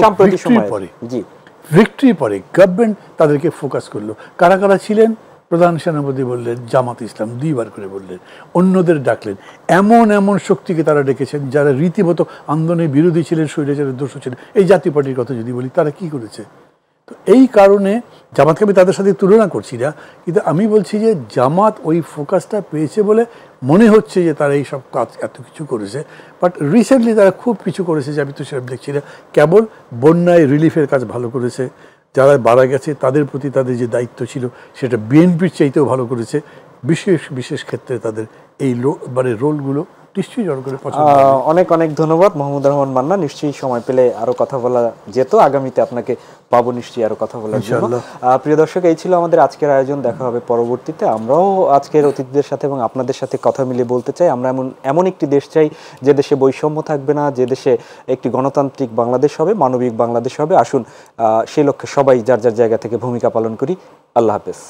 ভিক্টরি পরে গভর্নমেন্ট তাদেরকে ফোকাস করলো। কারা কারা ছিলেন? প্রধান সেনাপতি বললেন, জামাত ইসলাম 2 বার করে বললেন, অন্যদের ডাকলেন। এমন এমন শক্তিকে তারা ডেকেছেন যারা রীতিমতো আন্দোলনের বিরোধী ছিলেন, স্বৈরাচারের দোষী ছিলেন। এই জাতীয় পার্টির কথা যদি বলি, তারা কি করেছে? তো এই কারণে জামাতকে আমি তাদের সাথে তুলনা করছি না, কিন্তু আমি বলছি যে জামাত ওই ফোকাসটা পেয়েছে বলে মনে হচ্ছে যে তারা এই সব কাজ এত কিছু করেছে। বাট রিসেন্টলি তারা খুব কিছু করেছে যে আমি তো সেরকম দেখছি না। কেবল বন্যায় রিলিফের কাজ ভালো করেছে, যারা মারা গেছে তাদের প্রতি তাদের যে দায়িত্ব ছিল সেটা বিএনপির চাইতেও ভালো করেছে। বিশেষ বিশেষ ক্ষেত্রে তাদের এই রোলগুলো নিশ্চয়ই জনগণের পছন্দ। অনেক অনেক ধন্যবাদ মাহমুদুর রহমান মান্না, নিশ্চয়ই সময় পেলে আরো কথা বলা যেত, আগামীতে আপনাকে পাবো নিশ্চয়ই আরো কথা বলার জন্য। প্রিয় দর্শক, এই ছিল আমাদের আজকের আয়োজন, দেখা হবে পরবর্তীতে। আমরাও আজকের অতিথিদের সাথে এবং আপনাদের সাথে কথা মিলিয়ে বলতে চাই, আমরা এমন একটি দেশ চাই যে দেশে বৈষম্য থাকবে না, যে দেশে একটি গণতান্ত্রিক বাংলাদেশ হবে, মানবিক বাংলাদেশ হবে। আসুন সেই লক্ষ্যে সবাই যার যার জায়গা থেকে ভূমিকা পালন করি। আল্লাহ হাফেজ।